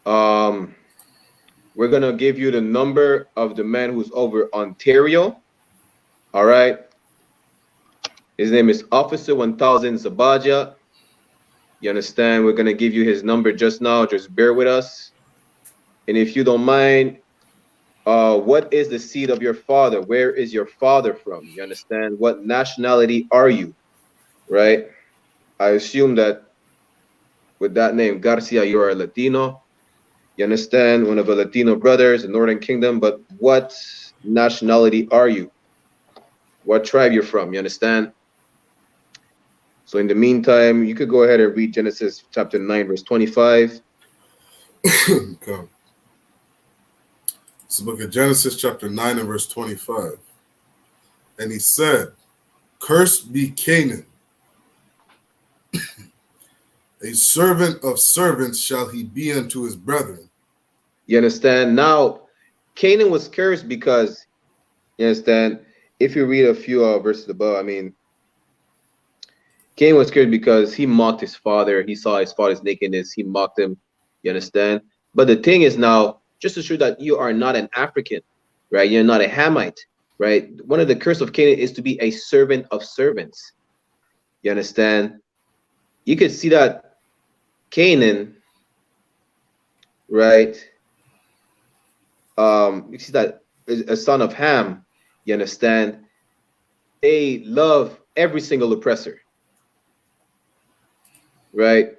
we're going to give you the number of the man who's over Ontario. All right. His name is Officer 1000 Zabaja. You understand? We're going to give you his number just now. Just bear with us. And if you don't mind, what is the seed of your father? Where is your father from? You understand? What nationality are you? Right? I assume that with that name, Garcia, you are a Latino. You understand? One of the Latino brothers in Northern Kingdom. But what nationality are you? What tribe you're from? You understand? So in the meantime, you could go ahead and read Genesis chapter 9, verse 25. Okay. So look at Genesis chapter 9 and verse 25. And he said, cursed be Canaan. A servant of servants shall he be unto his brethren. You understand? Now, Canaan was cursed because, you understand, if you read a few verses above, I mean, Cain was cursed because he mocked his father. He saw his father's nakedness. He mocked him. You understand? But the thing is now, just to show that you are not an African, right? You're not a Hamite, right? One of the curse of Canaan is to be a servant of servants. You understand? You could see that Canaan, right? You see that a son of Ham, you understand? They love every single oppressor. Right?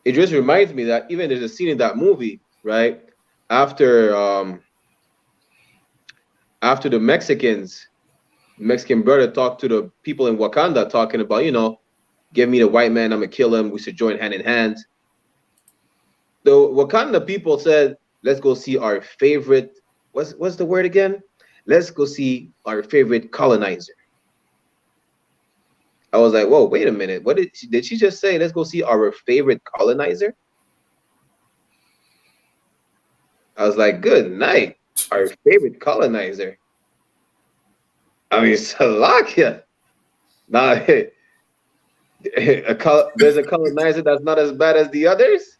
It just reminds me that even there's a scene in that movie, right? After the Mexican brother talked to the people in Wakanda talking about, you know, give me the white man, I'm gonna kill him, we should join hand in hand. The Wakanda people said, let's go see our favorite, what's the word again? Let's go see our favorite colonizer. I was like, whoa, wait a minute. What did she just say? Let's go see our favorite colonizer. I was like, good night. Our favorite colonizer. I mean, Salakia. Now, there's a colonizer that's not as bad as the others.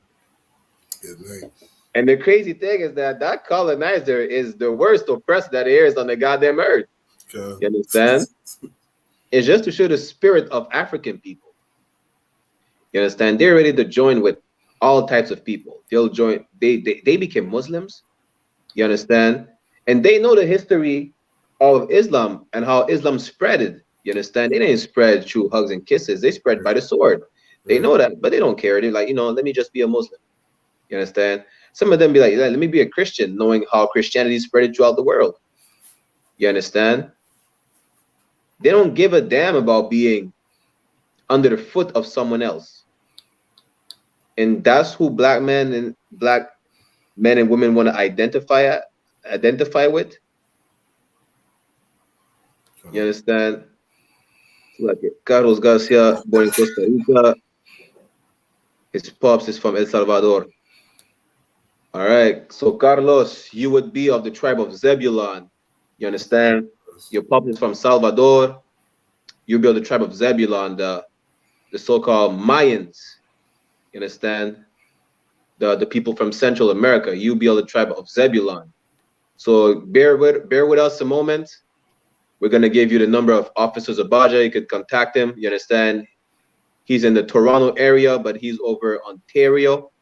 And the crazy thing is that colonizer is the worst oppressor that there is on the goddamn earth. Okay. You understand? It's just to show the spirit of African people. You understand? They're ready to join with all types of people. They'll join. They became Muslims. You understand? And they know the history of Islam and how Islam spreaded. You understand? It ain't spread through hugs and kisses. They spread by the sword. They know that, but they don't care. They're like, you know, let me just be a Muslim. You understand? Some of them be like, let me be a Christian, knowing how Christianity spread throughout the world. You understand? They don't give a damn about being under the foot of someone else. And that's who black men and women want to identify with. You understand? Like Carlos Garcia, born in Costa Rica. His pops is from El Salvador. All right. So Carlos, you would be of the tribe of Zebulon. You understand? Your pop is from Salvador. You'll be of the tribe of Zebulon, the so-called Mayans. You understand? the people from Central America. You be the tribe of Zebulon. So bear with us a moment. We're gonna give you the number of officers of Baja. You could contact him. You understand? He's in the Toronto area, but he's over Ontario,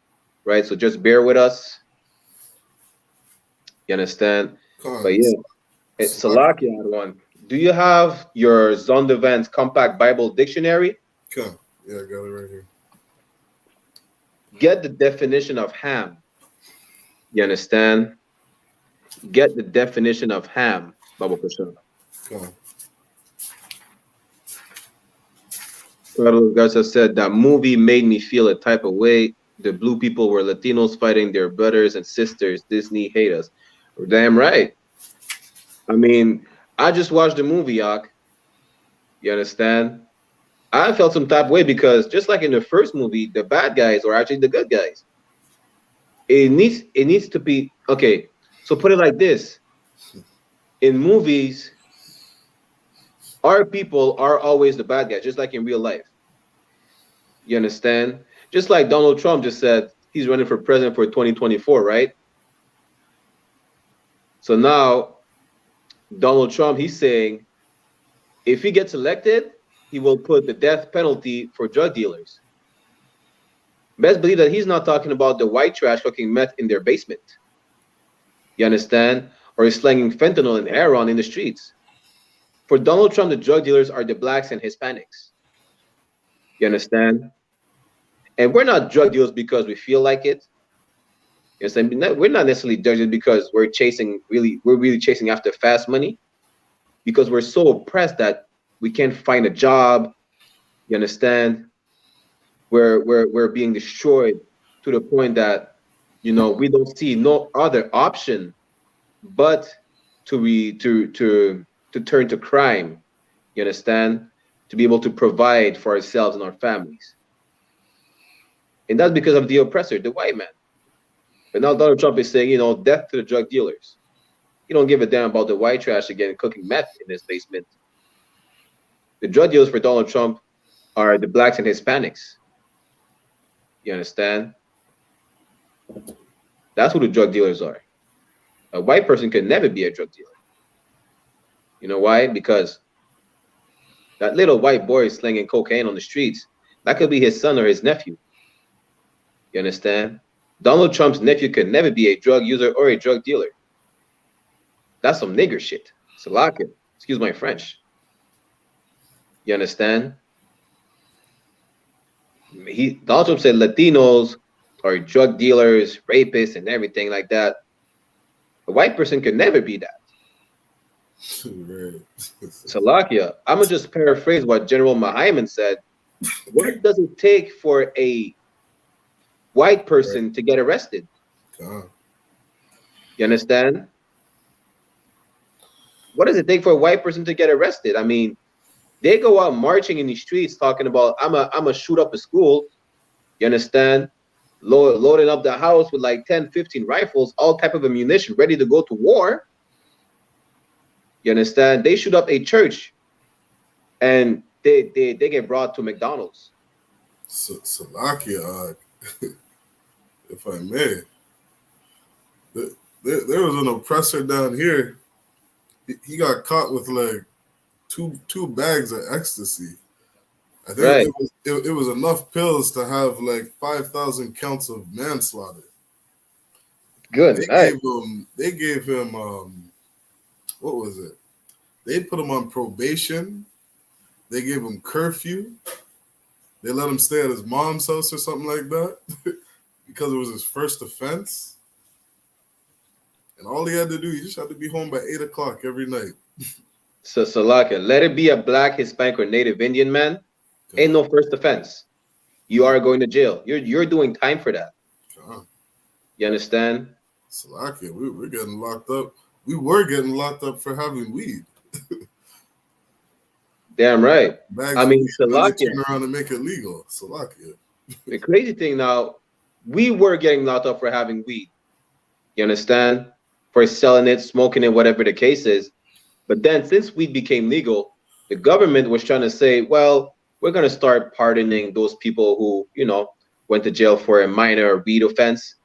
right? So just bear with us. You understand? But yeah, it's Salakia had one. Do you have your Zondervan's Compact Bible Dictionary? Come. Yeah, I got it right here. Get the definition of ham. You understand? Get the definition of ham, Baba Kushon. Come. Carlos Garza said that movie made me feel a type of way. The blue people were Latinos fighting their brothers and sisters. Disney hate us. Damn right. I mean, I just watched the movie, Yak. You understand? I felt some type of way because just like in the first movie, the bad guys are actually the good guys. It needs to be okay. So put it like this: in movies, our people are always the bad guys, just like in real life. You understand? Just like Donald Trump just said he's running for president for 2024, right? So now Donald Trump, he's saying if he gets elected, he will put the death penalty for drug dealers. Best believe that he's not talking about the white trash cooking meth in their basement. You understand? Or he's slanging fentanyl and heroin in the streets. For Donald Trump, the drug dealers are the blacks and Hispanics. You understand? And we're not drug dealers because we feel like it. You understand? We're not necessarily judging because we're really chasing after fast money, because we're so oppressed that we can't find a job. You understand? We're being destroyed to the point that, you know, we don't see no other option but to turn to crime. You understand? To be able to provide for ourselves and our families. And that's because of the oppressor, the white man. But now Donald Trump is saying, you know, death to the drug dealers. He don't give a damn about the white trash again cooking meth in his basement. The drug dealers for Donald Trump are the blacks and Hispanics. You understand? That's who the drug dealers are. A white person can never be a drug dealer. You know why? Because that little white boy is slinging cocaine on the streets. That could be his son or his nephew. You understand? Donald Trump's nephew can never be a drug user or a drug dealer. That's some nigger shit. Salaka. Excuse my French. You understand? Donald Trump said Latinos are drug dealers, rapists, and everything like that. A white person could never be that. Salakia. I'm going to just paraphrase what General Mahayman said. What does it take for a white person to get arrested? You understand? What does it take for a white person to get arrested? I mean, they go out marching in the streets talking about, I'm a shoot up a school. You understand? Loading up the house with like 10, 15 rifles, all type of ammunition, ready to go to war. You understand? They shoot up a church and they get brought to McDonald's. Salakia, if I may, there was an oppressor down here. He got caught with like two bags of ecstasy. I think it was enough pills to have like 5,000 counts of manslaughter. Good. They gave him what was it? They put him on probation. They gave him curfew. They let him stay at his mom's house or something like that because it was his first offense. And all he had to do, he just had to be home by 8 o'clock every night. So Salaka, let it be a black, Hispanic, or Native Indian man. Okay. Ain't no first offense. You are going to jail. You're doing time for that. You understand? Salaka, we're getting locked up. We were getting locked up for having weed. Damn right. I mean, Salakia. They turn around and make it legal. Salakia. The crazy thing now, we were getting locked up for having weed. You understand? For selling it, smoking it, whatever the case is. But then since weed became legal, the government was trying to say, well, we're going to start pardoning those people who, you know, went to jail for a minor weed offense.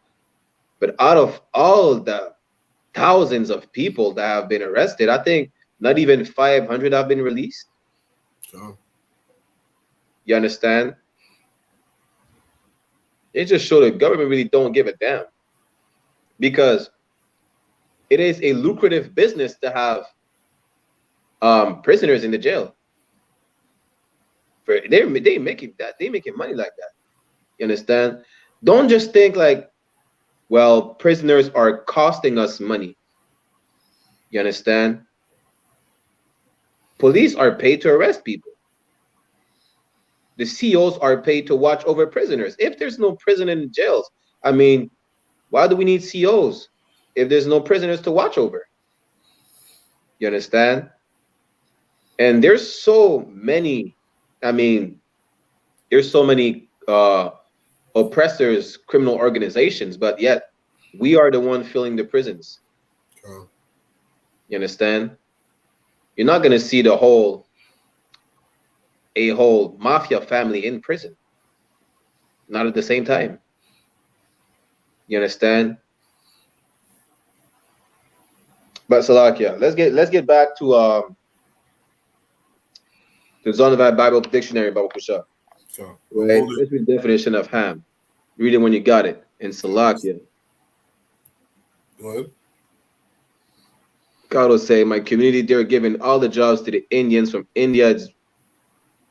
But out of all the thousands of people that have been arrested, I think not even 500 have been released. Sure. You understand? It just showed the government really don't give a damn, because it is a lucrative business to have prisoners in the jail. They making money like that. You understand? Don't just think like, well, prisoners are costing us money. You understand? Police are paid to arrest people. The COs are paid to watch over prisoners. If there's no prison in jails, I mean, why do we need COs if there's no prisoners to watch over? You understand? And there's so many, I mean, there's so many oppressors, criminal organizations, but yet we are the one filling the prisons. Sure. You understand? You're not going to see a whole mafia family in prison. Not at the same time. You understand? But Salakia, let's get back to the Zondervan Bible Dictionary, Baba Kusha. Sure. Right? Let's read the definition of ham. Read it when you got it. In Salakia. Go ahead. God will say, my community, they're giving all the jobs to the Indians from India.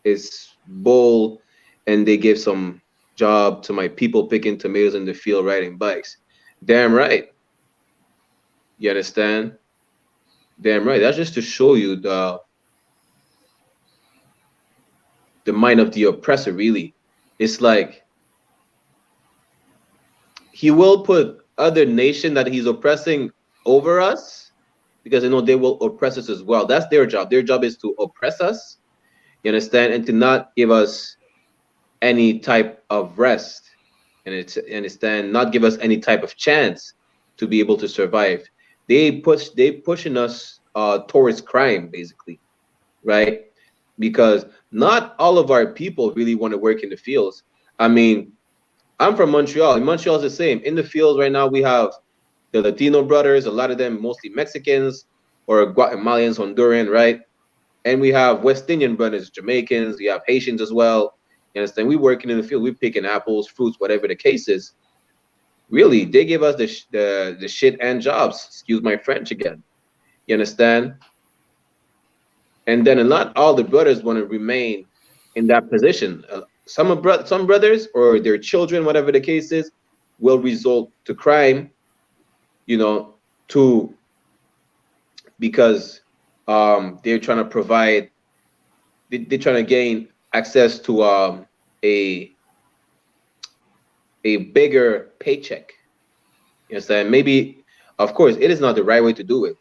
It's bowl, and they give some job to my people picking tomatoes in the field, riding bikes. Damn right. You understand? Damn right. That's just to show you the mind of the oppressor, really. It's like he will put other nation that he's oppressing over us, because they know they will oppress us as well. That's their job. Their job is to oppress us, you understand, and to not give us any type of rest, and it's understand, not give us any type of chance to be able to survive. They pushing us towards crime, basically, right? Because not all of our people really want to work in the fields. I mean, I'm from Montreal. In Montreal is the same. In the fields right now, we have the Latino brothers, a lot of them mostly Mexicans or Guatemalans, Honduran, right? And we have West Indian brothers, Jamaicans, we have Haitians as well. You understand? We working in the field, we picking apples, fruits, whatever the case is. Really, they give us the shit and jobs. Excuse my French again. You understand? And then not all the brothers want to remain in that position. Some brothers or their children, whatever the case is, will result to crime, you know, because they're trying to provide, they're trying to gain access to a bigger paycheck. You understand? Maybe, of course, it is not the right way to do it.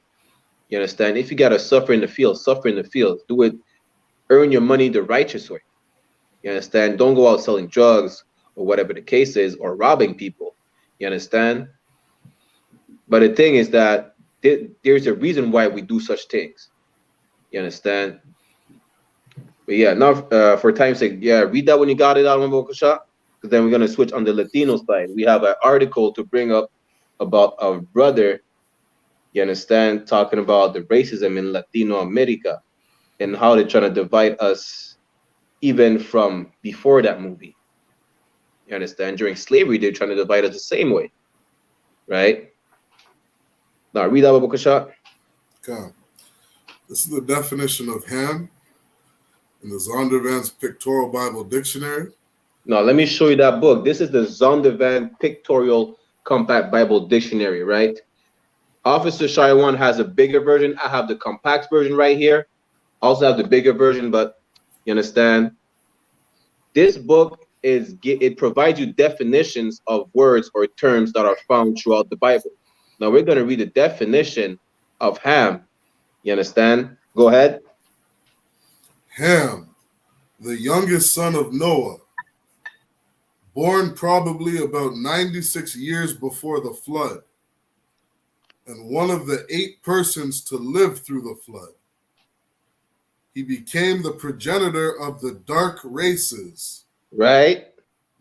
You understand? If you gotta suffer in the field, suffer in the field. Do it, earn your money the righteous way. You understand? Don't go out selling drugs or whatever the case is, or robbing people. You understand? But the thing is that there's a reason why we do such things. You understand? But yeah, now for time's sake, yeah, read that when you got it out, because then we're gonna switch on the Latino side. We have an article to bring up about our brother, you understand, talking about the racism in Latino America and how they're trying to divide us even from before that movie. You understand? During slavery, they're trying to divide us the same way, right? Now, read that, Babakasha. Okay. This is the definition of ham in the Zondervan's Pictorial Bible Dictionary. Now, let me show you that book. This is the Zondervan Pictorial Compact Bible Dictionary, right? Officer Shaiwan has a bigger version. I have the compact version right here. Also have the bigger version, but you understand? This book it provides you definitions of words or terms that are found throughout the Bible. Now we're going to read the definition of Ham. You understand? Go ahead. Ham, the youngest son of Noah, born probably about 96 years before the flood, and one of the 8 persons to live through the flood. He became the progenitor of the dark races. Right.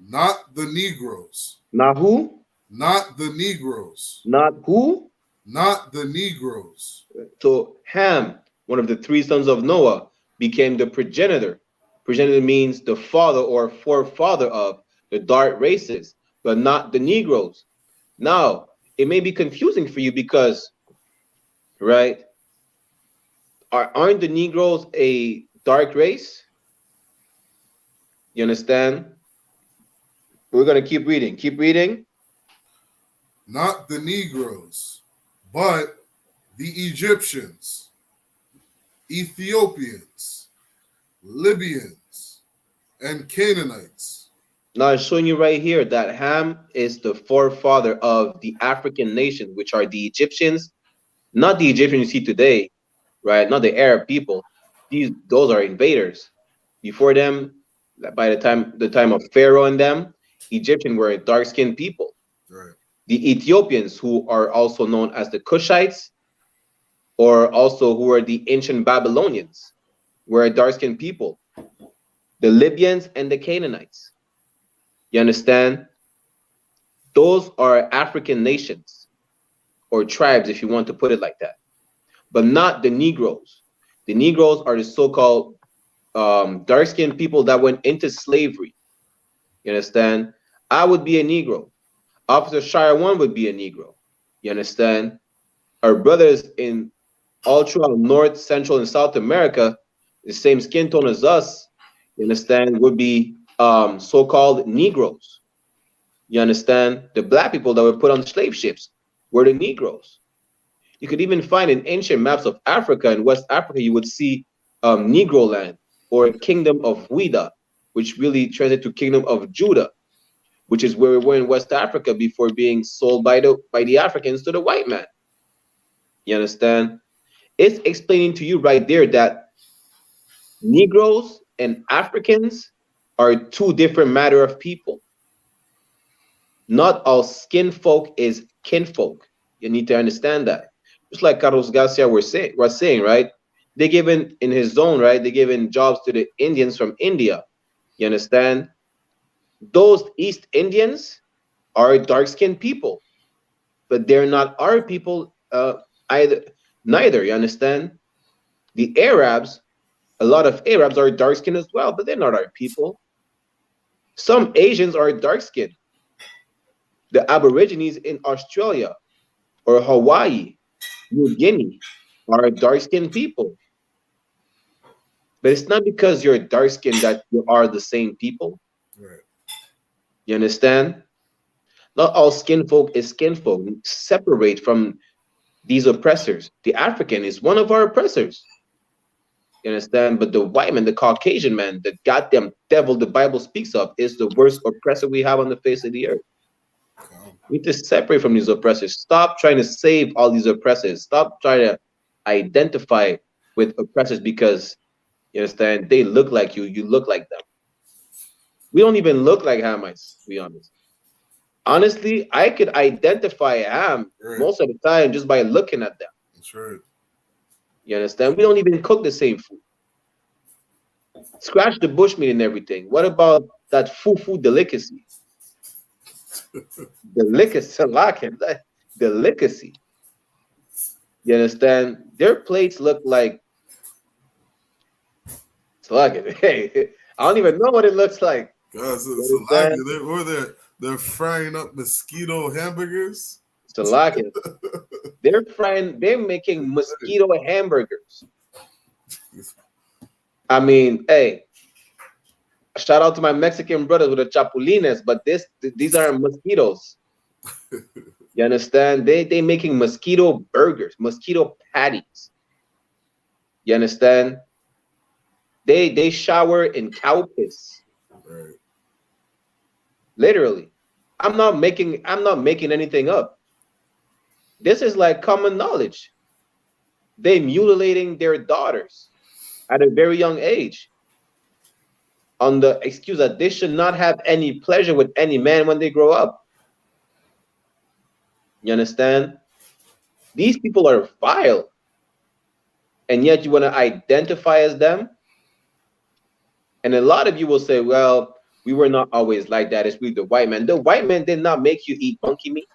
Not the Negroes. Not who? Not the Negroes. Not who? Not the Negroes. So Ham, one of the three sons of Noah, became the progenitor. Progenitor means the father or forefather of the dark races, but not the Negroes. Now, it may be confusing for you because, right, aren't the Negroes a dark race? You understand? We're going to keep reading. Keep reading. Not the Negroes, but the Egyptians, Ethiopians, Libyans, and Canaanites. Now, I'm showing you right here that Ham is the forefather of the African nations, which are the Egyptians, not the Egyptians you see today, right? Not the Arab people. Those are invaders. Before them, by the time of Pharaoh and them, Egyptians were dark-skinned people. Right. The Ethiopians, who are also known as the Cushites, or also who are the ancient Babylonians, were dark-skinned people. The Libyans and the Canaanites. You understand? Those are African nations, or tribes, if you want to put it like that, but not the Negroes. The Negroes are the so-called dark-skinned people that went into slavery. You understand? I would be a Negro. Officer Shire 1 would be a Negro. You understand? Our brothers in all throughout North, Central, and South America, the same skin tone as us, you understand, would be so-called Negroes. You understand? The black people that were put on slave ships were the Negroes. You could even find in ancient maps of Africa and West Africa, you would see Negro land or Kingdom of Ouida, which really translates to Kingdom of Judah, which is where we were in West Africa before being sold by the Africans to the white man. You understand? It's explaining to you right there that Negroes and Africans are two different matter of people. Not all skin folk is kinfolk. You need to understand that. Just like Carlos Garcia was saying, right? They given in his zone, right? They given jobs to the Indians from India. You understand? Those East Indians are dark-skinned people, but they're not our people neither. You understand? The Arabs, a lot of Arabs are dark-skinned as well, but they're not our people. Some Asians are dark-skinned. The Aborigines in Australia or Hawaii, New Guinea are dark-skinned people. But it's not because you're dark-skinned that you are the same people. Right. You understand? Not all skin folk is skin folk. Separate from these oppressors. The African is one of our oppressors. You understand? But the white man, the Caucasian man, the goddamn devil the Bible speaks of, is the worst oppressor we have on the face of the earth. We need to separate from these oppressors. Stop trying to save all these oppressors. Stop trying to identify with oppressors because, you understand, they look like you, you look like them. We don't even look like Hamites, to be honest. Honestly, I could identify Ham most of the time just by looking at them. That's right. You understand? We don't even cook the same food. Scratch the bushmeat and everything. What about that fufu delicacy? Delicacy. You understand? Their plates look like hey, I don't even know what it looks like. Guys, they're frying up mosquito hamburgers. They're making mosquito hamburgers. I mean, hey, shout out to my Mexican brothers with the chapulines, but these aren't mosquitoes. You understand? They making mosquito burgers, mosquito patties. You understand? They shower in cow piss. Right. Literally. I'm not making anything up. This is like common knowledge. They mutilating their daughters at a very young age on the excuse that they should not have any pleasure with any man when they grow up. You understand? These people are vile. And yet you want to identify as them? And a lot of you will say, well, We were not always like that. It's with the white man. The white man did not make you eat monkey meat.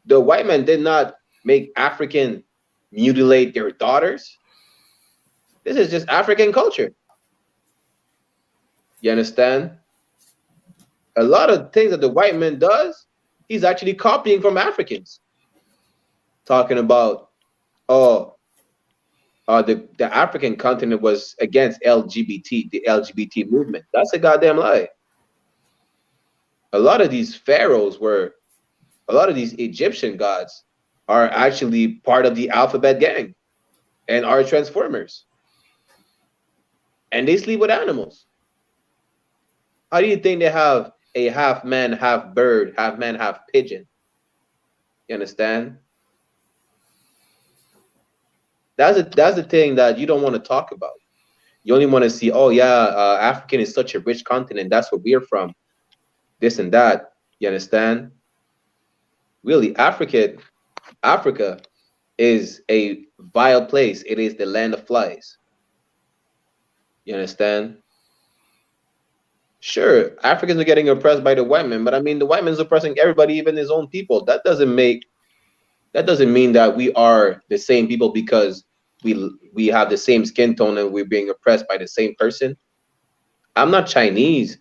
The white man did not make African mutilate their daughters. This is just African culture. You understand? A lot of things that the white man does, he's actually copying from Africans. Talking about, the African continent was against LGBT, the LGBT movement. That's a goddamn lie. A lot of these pharaohs were, a lot of these Egyptian gods are actually part of the alphabet gang and are transformers. And they sleep with animals. How do you think they have a half man, half bird, half man, half pigeon? You understand? That's the thing that you don't want to talk about. You only want to see, oh yeah, African is such a rich continent. That's where we're from. This and that. You understand? Really, Africa is a vile place. It is the land of flies. You understand? Sure, Africans are getting oppressed by the white man, but I mean, the white man's oppressing everybody, even his own people. That doesn't mean that we are the same people because we have the same skin tone and we're being oppressed by the same person. I'm not Chinese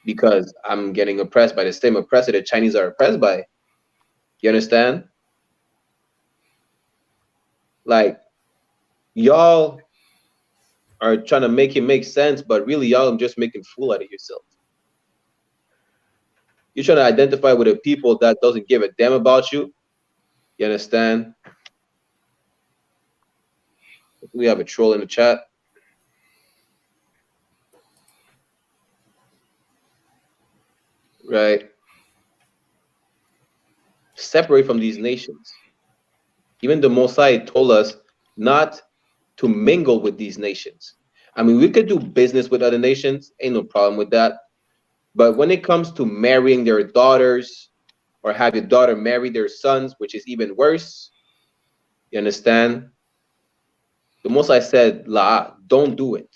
because I'm getting oppressed by the same oppressor that Chinese are oppressed by. You understand? Like, y'all are trying to make it make sense, but really y'all are just making a fool out of yourself. You're trying to identify with a people that doesn't give a damn about you. You understand? We have a troll in the chat. Right? Separate from these nations. Even the Mosai told us not to mingle with these nations. I mean, we could do business with other nations. Ain't no problem with that. But when it comes to marrying their daughters or have your daughter marry their sons, which is even worse, you understand? The Mosai said, La, don't do it.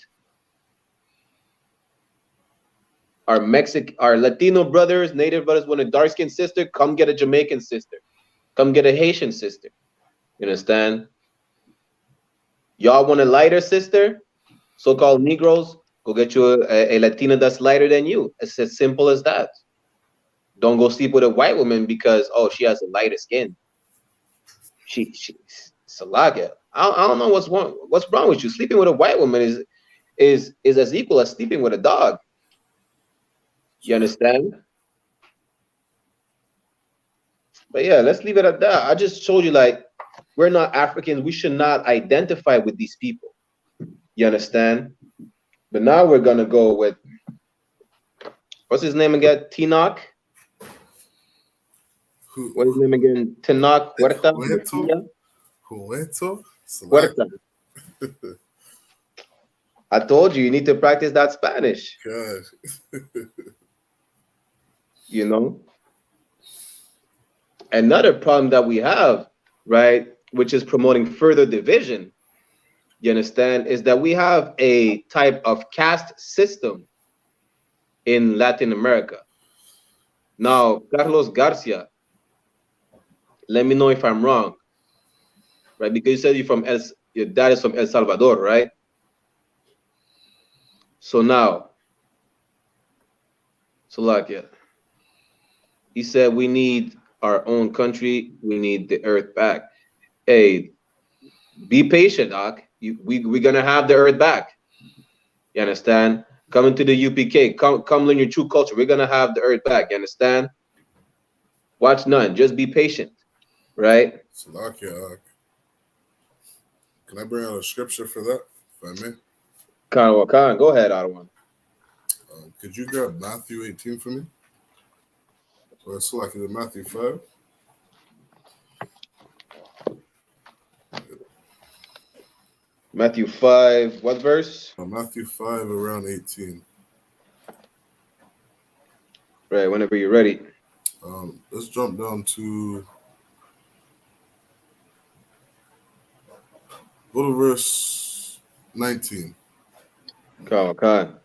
Our Latino brothers, Native brothers want a dark-skinned sister, come get a Jamaican sister. Come get a Haitian sister. You understand? Y'all want a lighter sister? So-called Negroes, go get you a Latina that's lighter than you. It's as simple as that. Don't go sleep with a white woman because, oh, she has a lighter skin. She's Salaga. I don't know what's wrong with you. Sleeping with a white woman is as equal as sleeping with a dog. You understand? But yeah, let's leave it at that. I just told you, like, we're not Africans. We should not identify with these people. You understand? But now we're gonna go with, what's his name again? Tinoch? What's his name again? Tinoch Huerta? Huerta. I told you need to practice that Spanish. God. You know? Another problem that we have, right, which is promoting further division, you understand, is that we have a type of caste system in Latin America. Now, Carlos Garcia, let me know if I'm wrong, right? Because you said your dad is from El Salvador, right? So now, Slovakia, he said we need our own country. We need the earth back. Hey, be patient, Doc. We're gonna have the earth back. You understand? Come into the UPK. Come learn your true culture. We're gonna have the earth back. You understand? Watch none. Just be patient, right? Slovakia. Can I bring out a scripture for that, if I may? Khan, go ahead, Ottawa. Could you grab Matthew 18 for me? Or Slovakia, Matthew 5. Matthew 5, what verse? Matthew 5, around 18. Right, whenever you're ready. Let's jump down to, go to verse 19. Khan.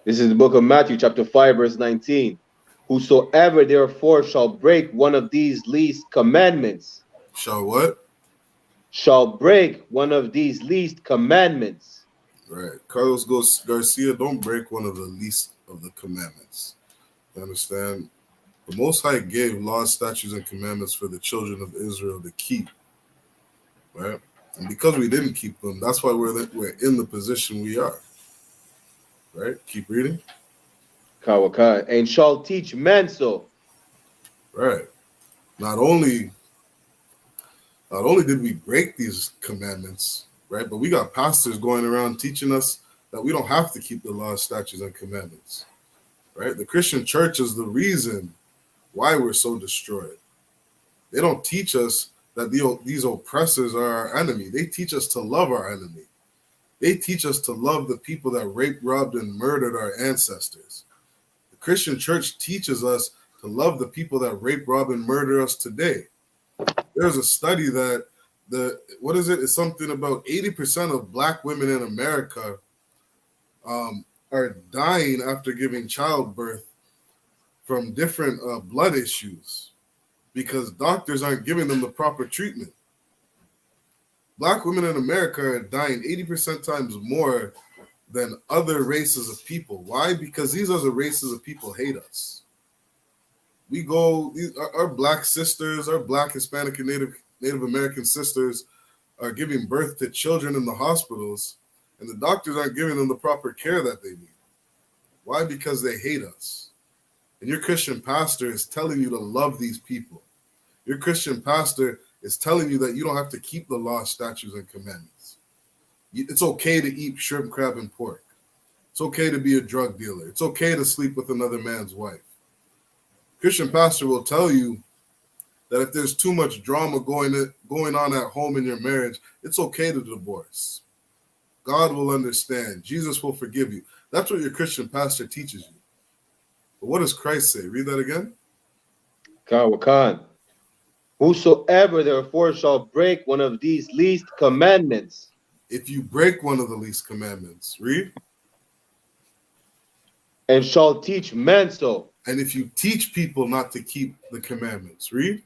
This is the book of Matthew, chapter 5, verse 19. Whosoever therefore shall break one of these least commandments. Shall what? Shall break one of these least commandments. Right. Carlos Garcia, don't break one of the least of the commandments. You understand? The Most High gave laws, statutes, and commandments for the children of Israel to keep. Right? And because we didn't keep them, that's why we're in the position we are. Right? Keep reading. Kawakai. And shall teach men so. Right. Not only did we break these commandments, right, but we got pastors going around teaching us that we don't have to keep the laws, statutes, and commandments. Right? The Christian church is the reason why we're so destroyed. They don't teach us that these oppressors are our enemy. They teach us to love our enemy. They teach us to love the people that raped, robbed, and murdered our ancestors. The Christian church teaches us to love the people that rape, rob, and murder us today. There's a study that it's something about 80% of Black women in America are dying after giving childbirth from different blood issues because doctors aren't giving them the proper treatment. Black women in America are dying 80% times more than other races of people. Why? Because these other races of people hate us. Our Black sisters, our Black, Hispanic, and Native American sisters are giving birth to children in the hospitals, and the doctors aren't giving them the proper care that they need. Why? Because they hate us. And your Christian pastor is telling you to love these people. Your Christian pastor is telling you that you don't have to keep the law, statutes, and commandments. It's okay to eat shrimp, crab, and pork. It's okay to be a drug dealer. It's okay to sleep with another man's wife. Christian pastor will tell you that if there's too much drama going on at home in your marriage, it's okay to divorce. God will understand. Jesus will forgive you. That's what your Christian pastor teaches you. But what does Christ say? Read that again. Kawakan. Whosoever therefore shall break one of these least commandments. If you break one of the least commandments, read. And shall teach men so. And if you teach people not to keep the commandments, read.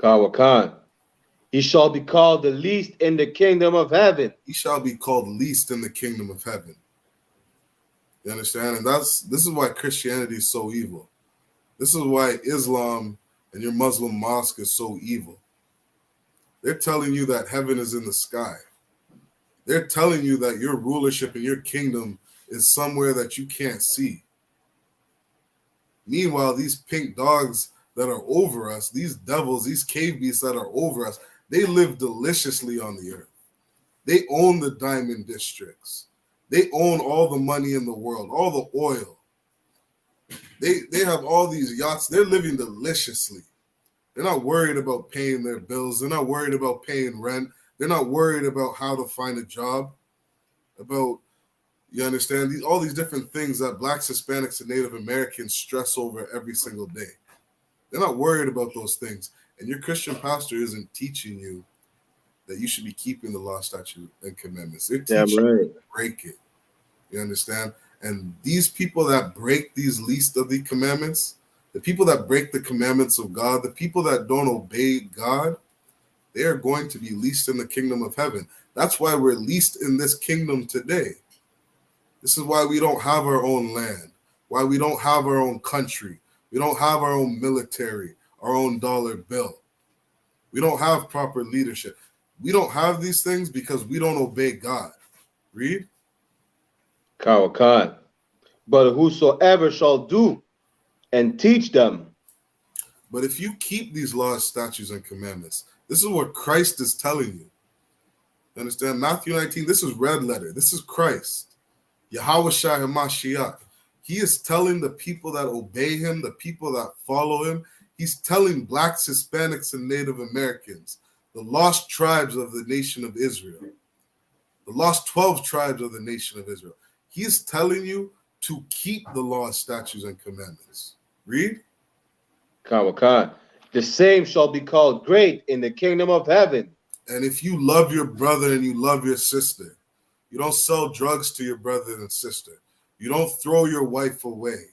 Kawakan. He shall be called the least in the kingdom of heaven. He shall be called least in the kingdom of heaven. You understand? And this is why Christianity is so evil. This is why Islam and your Muslim mosque is so evil. They're telling you that heaven is in the sky. They're telling you that your rulership and your kingdom is somewhere that you can't see. Meanwhile, these pink dogs that are over us, these devils, these cave beasts that are over us, they live deliciously on the earth. They own the diamond districts. They own all the money in the world, all the oil. They have all these yachts. They're living deliciously. They're not worried about paying their bills. They're not worried about paying rent. They're not worried about how to find a job. You understand? All these different things that Blacks, Hispanics, and Native Americans stress over every single day. They're not worried about those things. And your Christian pastor isn't teaching you that you should be keeping the law, statute, and commandments. They're teaching you to break it. You understand? And these people that break these least of the commandments, the people that break the commandments of God, the people that don't obey God, they are going to be least in the kingdom of heaven. That's why we're least in this kingdom today. This is why we don't have our own land, why we don't have our own country. We don't have our own military, our own dollar bill. We don't have proper leadership. We don't have these things because we don't obey God. Read. Kawakan. But whosoever shall do and teach them. But if you keep these laws, statutes, and commandments, this is what Christ is telling you. Understand? Matthew 19, this is red letter. This is Christ. Yahawashi HaMashiach. He is telling the people that obey him, the people that follow him, he's telling Blacks, Hispanics, and Native Americans, the lost tribes of the nation of Israel, the lost 12 tribes of the nation of Israel. He is telling you to keep the law, statutes, and commandments. Read. Kawakan. The same shall be called great in the kingdom of heaven. And if you love your brother and you love your sister, You don't sell drugs to your brother and sister. You don't throw your wife away.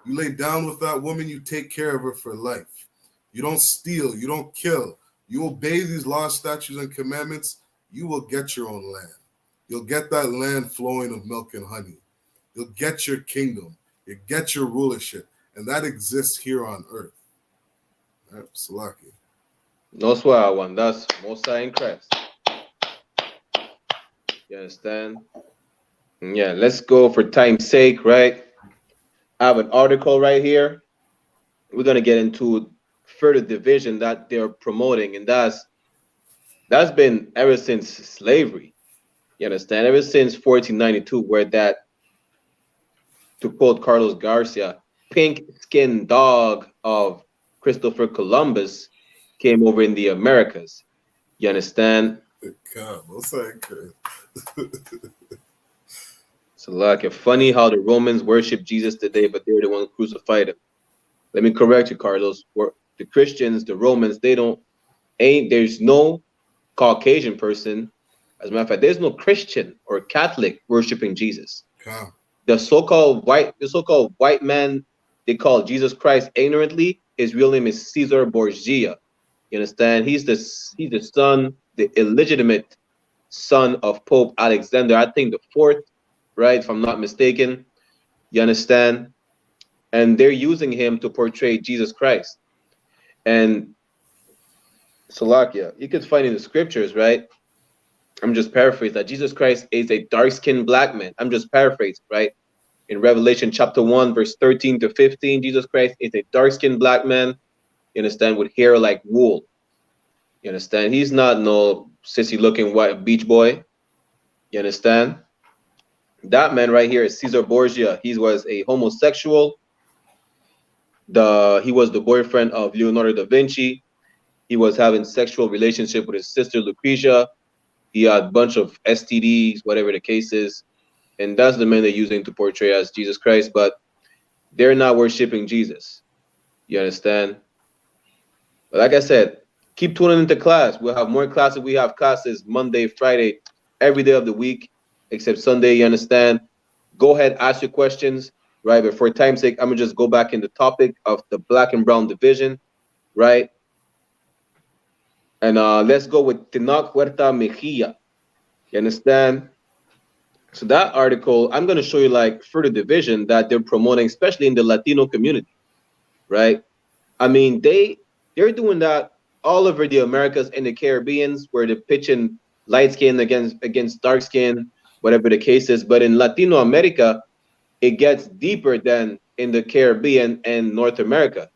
You lay down with that woman, you take care of her for life. You don't steal, you don't kill. You obey these laws, statutes, and commandments, you will get your own land. You'll get that land flowing of milk and honey. You'll get your kingdom. You'll get your rulership. And that exists here on earth. Right? Salaki. No swear one. That's Most High in Christ. You understand? Yeah, let's go for time's sake, right? I have an article right here. We're gonna get into further division that they're promoting, and that's been ever since slavery. You understand? Ever since 1492, where that, to quote Carlos Garcia, pink-skinned dog of Christopher Columbus came over in the Americas. You understand? God, what's that? So like, it's funny how the Romans worship Jesus today, but they're the ones who crucified him. Let me correct you, Carlos. The Christians, the Romans, there's no Caucasian person. As a matter of fact, there's no Christian or Catholic worshiping Jesus. Yeah. The so-called white man they call Jesus Christ ignorantly, his real name is Caesar Borgia. You understand? He's the son, the illegitimate son of Pope Alexander, I think the fourth, right? If I'm not mistaken. You understand? And they're using him to portray Jesus Christ. And Salakia, you could find in the scriptures, right? I'm just paraphrasing that Jesus Christ is a dark-skinned black man. I'm just paraphrasing, right? In Revelation chapter 1, verse 13 to 15, Jesus Christ is a dark-skinned black man, you understand, with hair like wool. You understand? He's not no sissy-looking white beach boy. You understand? That man right here is Caesar Borgia. He was a homosexual. He was the boyfriend of Leonardo da Vinci. He was having sexual relationship with his sister Lucretia. He had a bunch of STDs, whatever the case is. And that's the man they're using to portray as Jesus Christ, but they're not worshiping Jesus. You understand? But like I said, keep tuning into class. We'll have more classes. We have classes Monday, Friday, every day of the week, except Sunday, you understand? Go ahead, ask your questions, right? But for time's sake, I'm going to just go back in the topic of the black and brown division, right? And let's go with Tinoch Huerta Mejia. You understand? So that article, I'm going to show you like further division that they're promoting, especially in the Latino community, right? I mean, they're doing that all over the Americas and the Caribbeans, where they're pitching light skin against dark skin, whatever the case is. But in Latino America, it gets deeper than in the Caribbean and North America,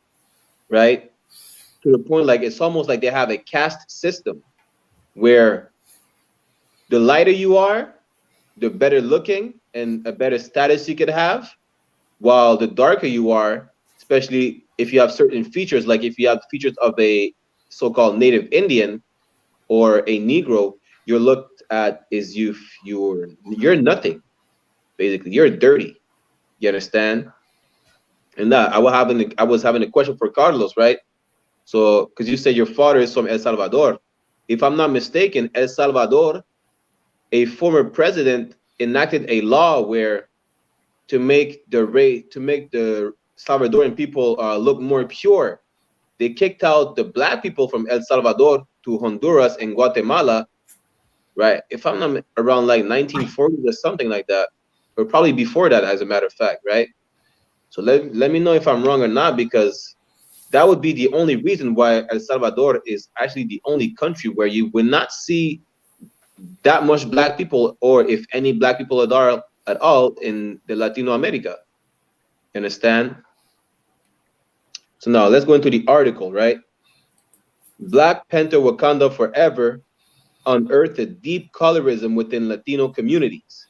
right? To the point, like, it's almost like they have a caste system where the lighter you are, the better looking and a better status you could have, while the darker you are, especially if you have certain features, like if you have features of a so-called native Indian or a Negro, you're looked at as you're nothing. Basically, you're dirty. You understand? And that I was having a question for Carlos, right? So, because you said your father is from El Salvador. If I'm not mistaken, El Salvador, a former president enacted a law where to make the Salvadoran people look more pure, they kicked out the black people from El Salvador to Honduras and Guatemala, right? If I'm not around like 1940s or something like that, or probably before that, as a matter of fact, right? So let me know if I'm wrong or not, because that would be the only reason why El Salvador is actually the only country where you will not see that much black people, or if any black people at all in the Latino America. You understand? So now let's go into the article, right? Black Panther Wakanda Forever unearthed deep colorism within Latino communities.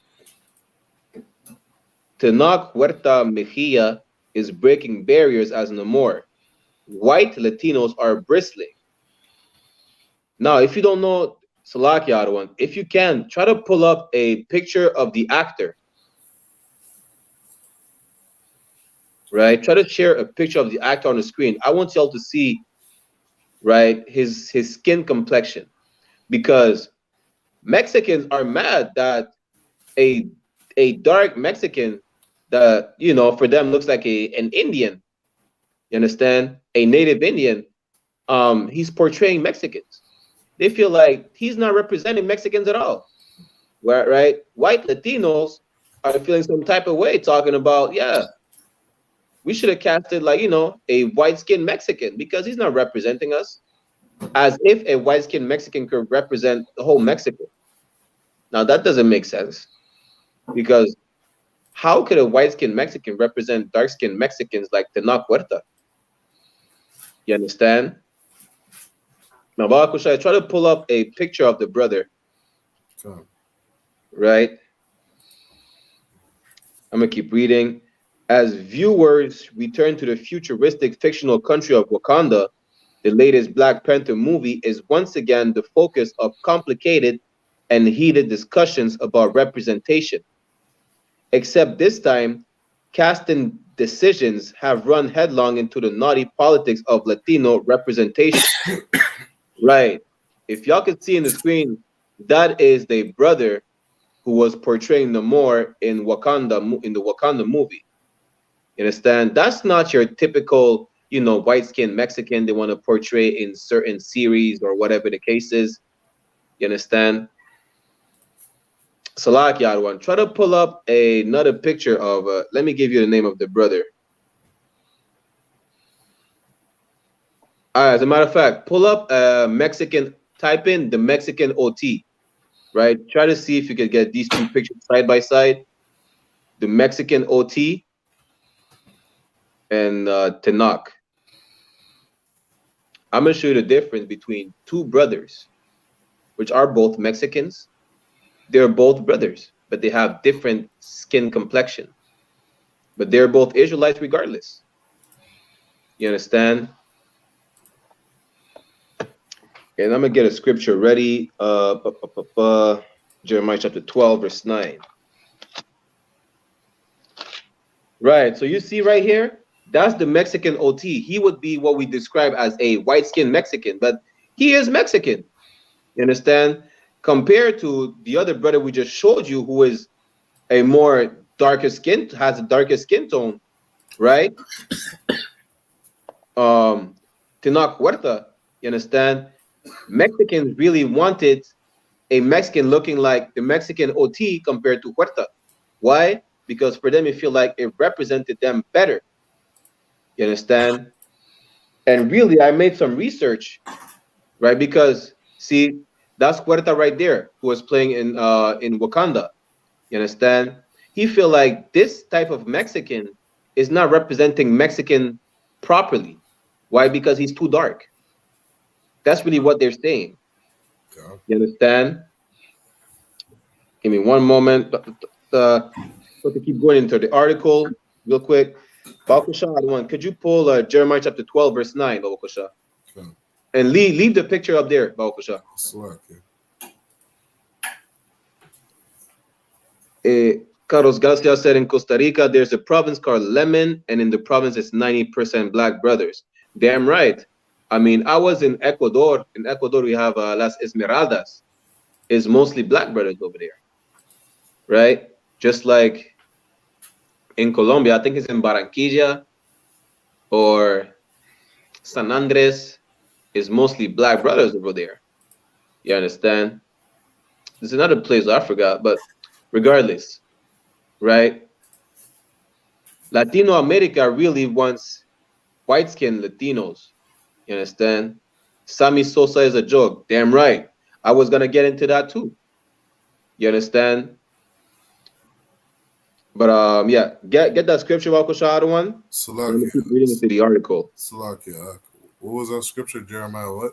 Tinoch Huerta Mejia is breaking barriers as no more. White Latinos are bristling. Now, if you don't know Salaki Adawan, if you can, try to pull up a picture of the actor. Right? Try to share a picture of the actor on the screen. I want y'all to see, right, his skin complexion. Because Mexicans are mad that a dark Mexican that, you know, for them looks like an Indian. You understand? A native Indian. He's portraying Mexicans. They feel like he's not representing Mexicans at all. Right? White Latinos are feeling some type of way, talking about, yeah, we should have casted, like, you know, a white-skinned Mexican because he's not representing us. As if a white-skinned Mexican could represent the whole Mexico. Now that doesn't make sense, because how could a white-skinned Mexican represent dark-skinned Mexicans like Tenoch Huerta? You understand? Now, Bakusha, I try to pull up a picture of the brother. Right? I'm gonna keep reading. As viewers return to the futuristic fictional country of Wakanda, the latest Black Panther movie is once again the focus of complicated and heated discussions about representation. Except this time, casting decisions have run headlong into the naughty politics of Latino representation. Right. If y'all can see in the screen, that is the brother who was portraying Namor in Wakanda, in the Wakanda movie. You understand? That's not your typical, you know, white-skinned Mexican they want to portray in certain series or whatever the case is. You understand? Salak Yadwan, try to pull up another picture of, let me give you the name of the brother. All right, as a matter of fact, pull up Mexican, type in the Mexican OT, right? Try to see if you can get these two pictures side by side. The Mexican OT and Tenoch. I'm going to show you the difference between two brothers, which are both Mexicans. They're both brothers, but they have different skin complexion. But they're both Israelites regardless. You understand? And I'm going to get a scripture ready. Jeremiah chapter 12, verse 9. Right, so you see right here, that's the Mexican OT. He would be what we describe as a white-skinned Mexican, but he is Mexican. You understand? Compared to the other brother we just showed you, who is a more darker skin, has a darker skin tone, right? Tenoch Huerta, you understand? Mexicans really wanted a Mexican looking like the Mexican OT compared to Huerta. Why? Because for them, it feel like it represented them better. You understand? And really, I made some research, right? Because see, that's Huerta right there, who was playing in Wakanda. You understand? He feel like this type of Mexican is not representing Mexican properly. Why? Because he's too dark. That's really what they're saying. Okay. You understand? Give me one moment. To keep going into the article real quick. Bakusha, could you pull Jeremiah chapter 12, verse 9, Bakusha? Okay. And leave the picture up there, Bakusha. Carlos Garcia said in Costa Rica, there's a province called Lemon, and in the province it's 90% black brothers. Damn right. I mean, I was in Ecuador. In Ecuador, we have Las Esmeraldas. It's mostly black brothers over there, right? Just like in Colombia, I think it's in Barranquilla or San Andres, is mostly black brothers over there. You understand? There's another place I forgot, but regardless, right? Latino America really wants white-skinned Latinos. You understand? Sammy Sosa is a joke. Damn right. I was gonna get into that too. You understand? But yeah, get that scripture, Bakusha, one. Let me keep reading into the article. Salakia. What was that scripture? Jeremiah what?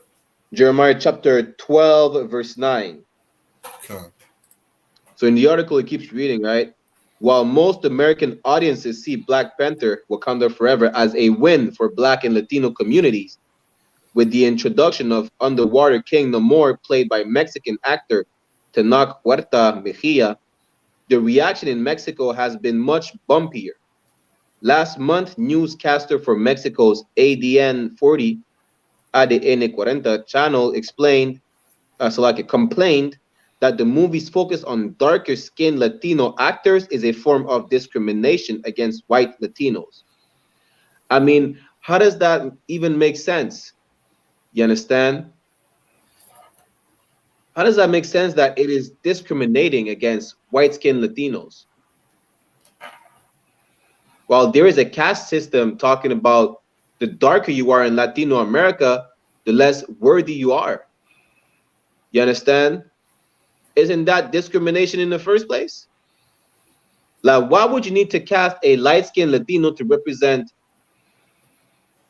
Jeremiah chapter 12, verse 9. Okay. So in the article, it keeps reading, right? While most American audiences see Black Panther, Wakanda Forever as a win for Black and Latino communities, with the introduction of Underwater King Namor, played by Mexican actor Tenoch Huerta Mejia, the reaction in Mexico has been much bumpier. Last month, newscaster for Mexico's ADN 40 channel complained that the movies focus on darker skinned Latino actors is a form of discrimination against white Latinos. I mean, how does that even make sense? You understand? How does that make sense that it is discriminating against white-skinned Latinos? While there is a caste system talking about the darker you are in Latino America, the less worthy you are. You understand? Isn't that discrimination in the first place? Like, why would you need to cast a light-skinned Latino to represent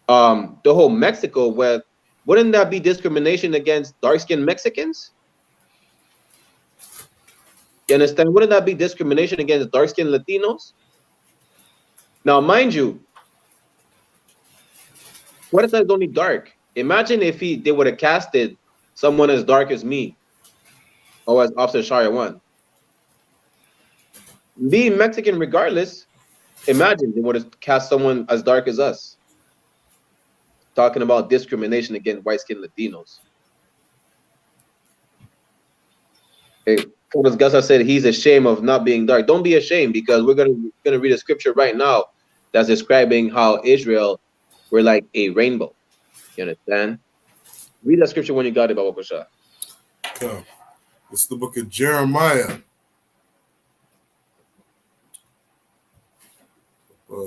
the whole Mexico? Where wouldn't that be discrimination against dark-skinned Mexicans? You understand? Wouldn't that be discrimination against dark-skinned Latinos? Now, mind you, what if that's only dark? Imagine if they would have casted someone as dark as me or as Officer Sharia 1. Being Mexican regardless, imagine they would have cast someone as dark as us. Talking about discrimination against white-skinned Latinos. Hey, Carlos Gassa said he's ashamed of not being dark. Don't be ashamed, because we're gonna read a scripture right now that's describing how Israel were like a rainbow. You understand? Read that scripture when you got it, Baba Kusha. Okay. It's the book of Jeremiah.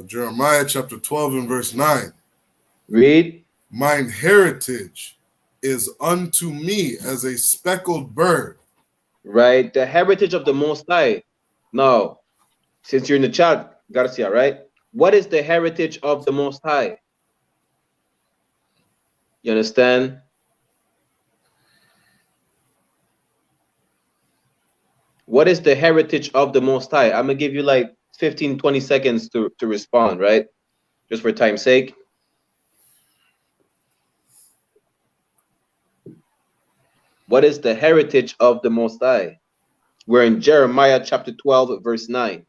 Jeremiah chapter 12 and verse 9. Read. Mine heritage is unto me as a speckled bird. Right, the heritage of the Most High. Now, since you're in the chat, Garcia, right? What is the heritage of the Most High? You understand? What is the heritage of the Most High? I'm going to give you like 15, 20 seconds to respond, right? Just for time's sake. What is the heritage of the Most High? We're in Jeremiah chapter 12, verse 9.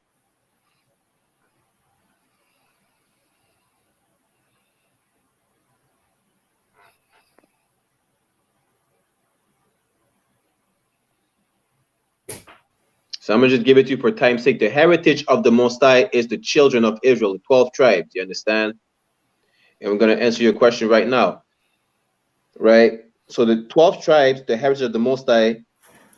So I'm going to just give it to you for time's sake. The heritage of the Most High is the children of Israel, the 12 tribes. You understand? And we're going to answer your question right now. Right? So the 12 tribes, the heritage of the Most High,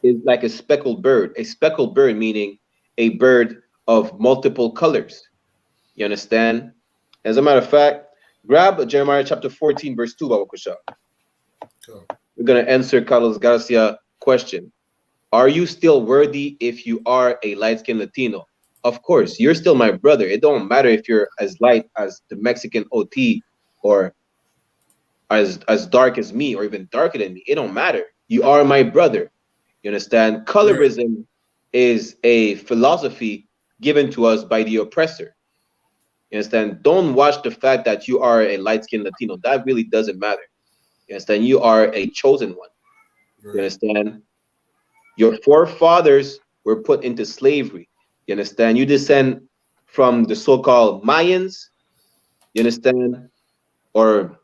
is like a speckled bird. A speckled bird meaning a bird of multiple colors. You understand? As a matter of fact, grab Jeremiah chapter 14, verse 2, Baba Kusha. We're going to answer Carlos Garcia's question. Are you still worthy if you are a light-skinned Latino? Of course, you're still my brother. It don't matter if you're as light as the Mexican OT or as dark as me or even darker than me. It don't matter. You are my brother. You understand? Colorism is a philosophy given to us by the oppressor. You understand? Don't watch the fact that you are a light-skinned Latino. That really doesn't matter. You understand? You are a chosen one. You understand? Your forefathers were put into slavery. You understand? You descend from the so-called Mayans. You understand? Or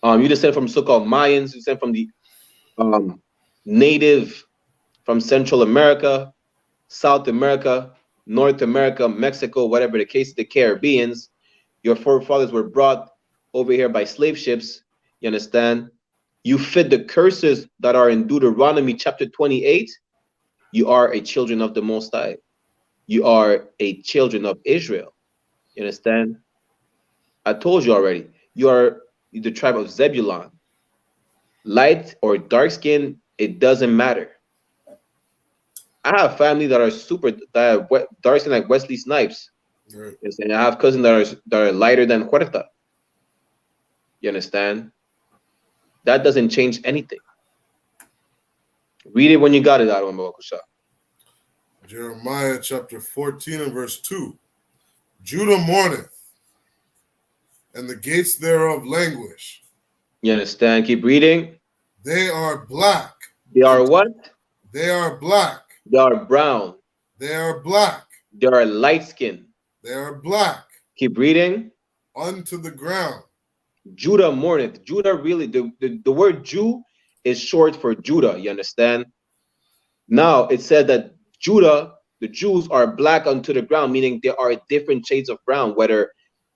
you descend from so-called Mayans. You descend from the native from Central America, South America, North America, Mexico, whatever the case, the Caribbeans. Your forefathers were brought over here by slave ships. You understand? You fit the curses that are in Deuteronomy chapter 28. You are a children of the Most High. You are a children of Israel. You understand? I told you already. You are the tribe of Zebulon. Light or dark skin, it doesn't matter. I have family that are dark skin like Wesley Snipes. Right. And I have cousins that are lighter than Huerta. You understand? That doesn't change anything. Read it when you got it, Aaron Babakusha. Jeremiah chapter 14 and verse 2. Judah mourneth, and the gates thereof languish. You understand? Keep reading. They are black. They are what? They are black. They are brown. They are black. They are light skin. They are black. Keep reading. Unto the ground. Judah mourneth. Judah really, the word Jew is short for Judah. You understand? Now it said that Judah, the Jews, are black unto the ground, meaning there are different shades of brown, whether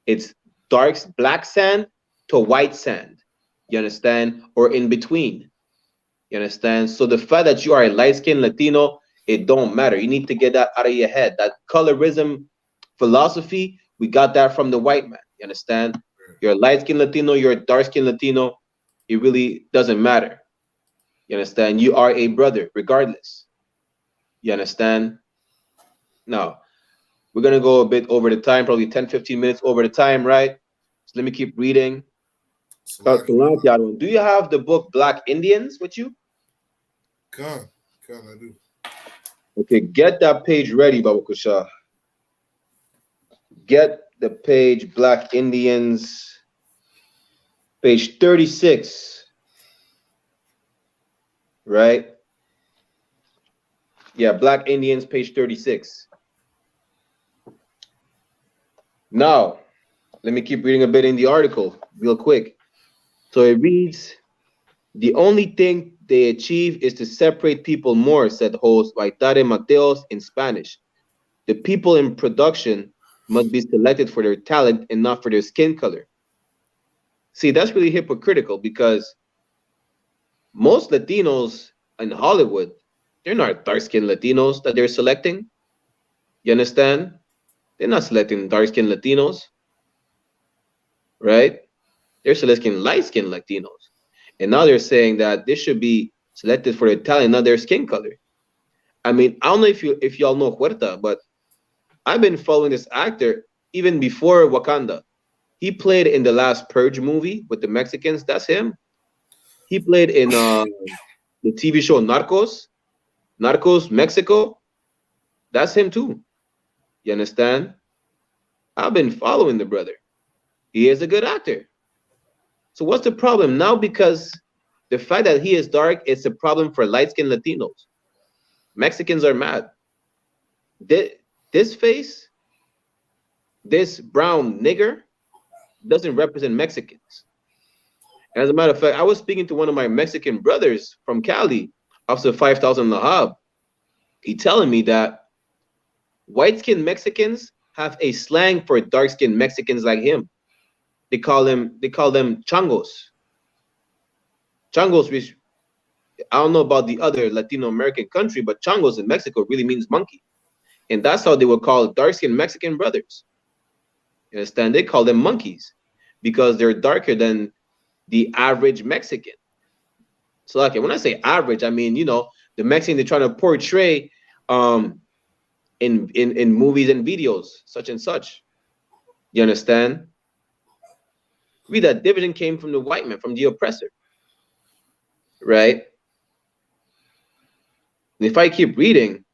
it's dark black sand to white sand. You understand? Or in between. You understand? So the fact that you are a light-skinned Latino, it don't matter. You need to get that out of your head. That colorism philosophy, we got that from the white man. You understand? You're a light-skinned Latino, you're a dark-skinned Latino. It really doesn't matter. You understand? You are a brother, regardless. You understand? Now, we're going to go a bit over the time, probably 10, 15 minutes over the time, right? So let me keep reading. Do you have the book Black Indians with you? Con, I do. Okay, get that page ready, Babakusha. Get the page Black Indians, page 36. Right? Yeah, Black Indians, page 36. Now, let me keep reading a bit in the article real quick. So it reads, the only thing they achieve is to separate people more, said host Waitare Mateos in Spanish. The people in production must be selected for their talent and not for their skin color. See, that's really hypocritical because most Latinos in Hollywood, they're not dark-skinned Latinos that they're selecting. You understand? They're not selecting dark-skinned Latinos, right? They're selecting light-skinned Latinos. And now they're saying that they should be selected for their talent, not their skin color. I mean, I don't know if y'all know Huerta, but I've been following this actor even before Wakanda. He played in the last Purge movie with the Mexicans. That's him. He played in the TV show Narcos, Mexico. That's him too. You understand? I've been following the brother. He is a good actor. So what's the problem now? Because the fact that he is dark, it's a problem for light-skinned Latinos. Mexicans are mad. This face, this brown nigger, doesn't represent Mexicans. And as a matter of fact, I was speaking to one of my Mexican brothers from Cali, Officer 5000 Lahab. He telling me that white-skinned Mexicans have a slang for dark-skinned Mexicans like him. They call them changos. Changos, which I don't know about the other Latino American country, but changos in Mexico really means monkey. And that's how they would call dark-skinned Mexican brothers. You understand? They call them monkeys because they're darker than the average Mexican. So like when I say average, I mean, you know, the Mexican they're trying to portray in movies and videos, such and such. You understand? That division came from the white man, from the oppressor. Right? And if I keep reading,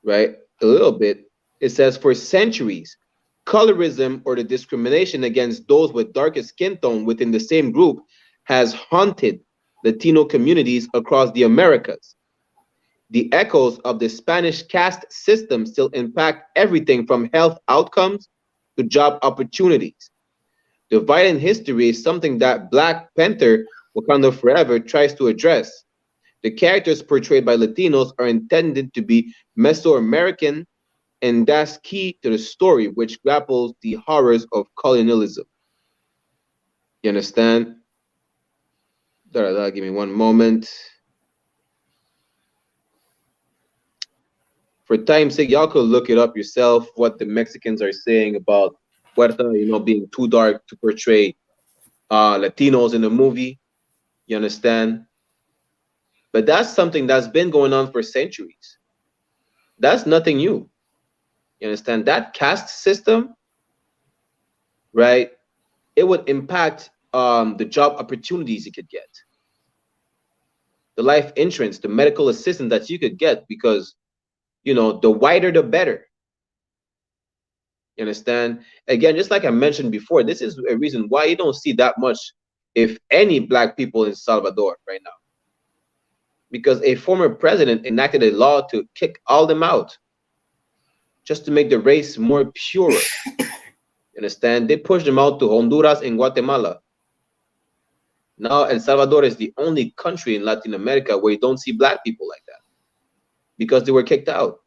right, a little bit, it says for centuries, colorism or the discrimination against those with darker skin tone within the same group has haunted Latino communities across the Americas. The echoes of the Spanish caste system still impact everything from health outcomes to job opportunities. The violent history is something that Black Panther, Wakanda Forever, tries to address. The characters portrayed by Latinos are intended to be Mesoamerican, and that's key to the story, which grapples the horrors of colonialism. You understand? Give me one moment. For time's sake, y'all could look it up yourself, what the Mexicans are saying about Huerta, you know, being too dark to portray Latinos in the movie. You understand? But that's something that's been going on for centuries. That's nothing new. You understand? That caste system, right? It would impact the job opportunities you could get, the life insurance, the medical assistance that you could get, because, you know, the whiter the better. You understand? Again, just like I mentioned before, this is a reason why you don't see that much, if any, Black people in Salvador right now. Because a former president enacted a law to kick all them out, just to make the race more pure. You understand? They pushed them out to Honduras and Guatemala. Now El Salvador is the only country in Latin America where you don't see Black people like that, because they were kicked out.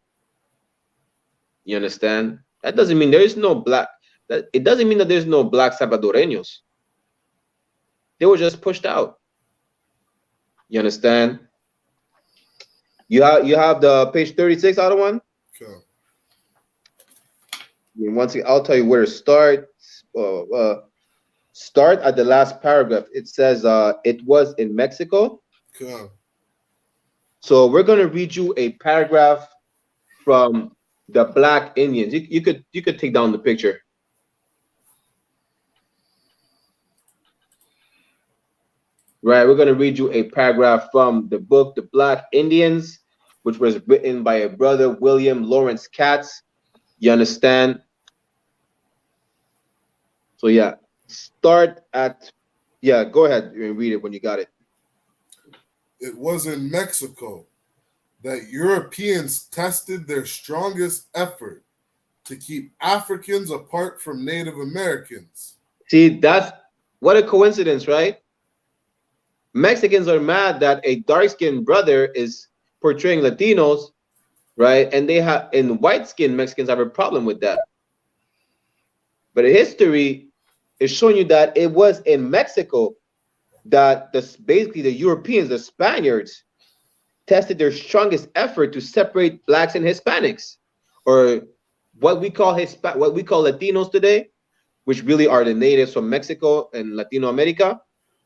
You understand? That doesn't mean there is no black. It doesn't mean that there's no black Salvadoreños. They were just pushed out. You understand? You have the page 36 out of one. Okay. Once I'll tell you where to start. Start at the last paragraph. It says it was in Mexico. Okay. So we're gonna read you a paragraph from the Black Indians. You could take down the picture. Right, we're gonna read you a paragraph from the book The Black Indians, which was written by a brother, William Lawrence Katz. You understand? So yeah, start at, yeah, go ahead and read it when you got it. It was in Mexico that Europeans tested their strongest effort to keep Africans apart from Native Americans. See, that's what a coincidence, right? Mexicans are mad that a dark-skinned brother is portraying Latinos, right? And white-skinned Mexicans have a problem with that. But history is showing you that it was in Mexico that basically the Europeans, the Spaniards, tested their strongest effort to separate blacks and Hispanics, or what we call Latinos today, which really are the natives from Mexico and Latino America,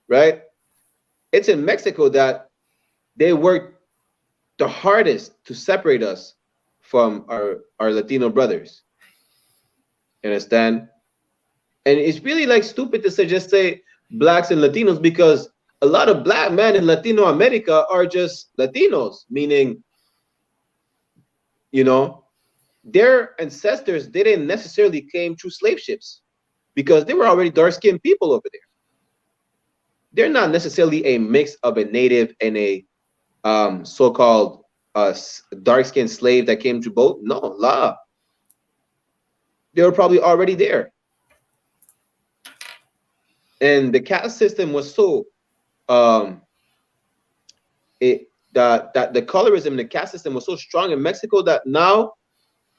right? It's in Mexico that they worked the hardest to separate us from our Latino brothers. You understand? And it's really like stupid to just say blacks and Latinos, because a lot of black men in Latino America are just Latinos, meaning, you know, their ancestors didn't necessarily came through slave ships, because they were already dark-skinned people over there. They're not necessarily a mix of a native and a so-called dark-skinned slave that came to boat. No, la. They were probably already there. And the caste system was so the colorism in the caste system was so strong in Mexico that now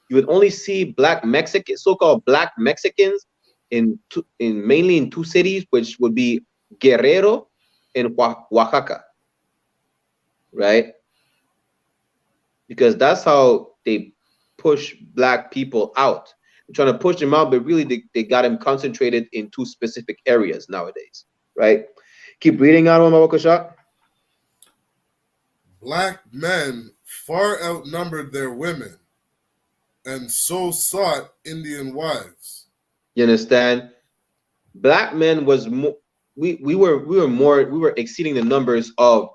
you would only see black Mexicans, so-called black Mexicans, mainly in two cities, which would be Guerrero and Oaxaca, right? Because that's how they push black people out. They're trying to push them out, but really they got them concentrated in two specific areas nowadays, right? Keep reading out on Mawakasha. Black men far outnumbered their women, and so sought Indian wives. You understand? Black men was more. We were exceeding the numbers of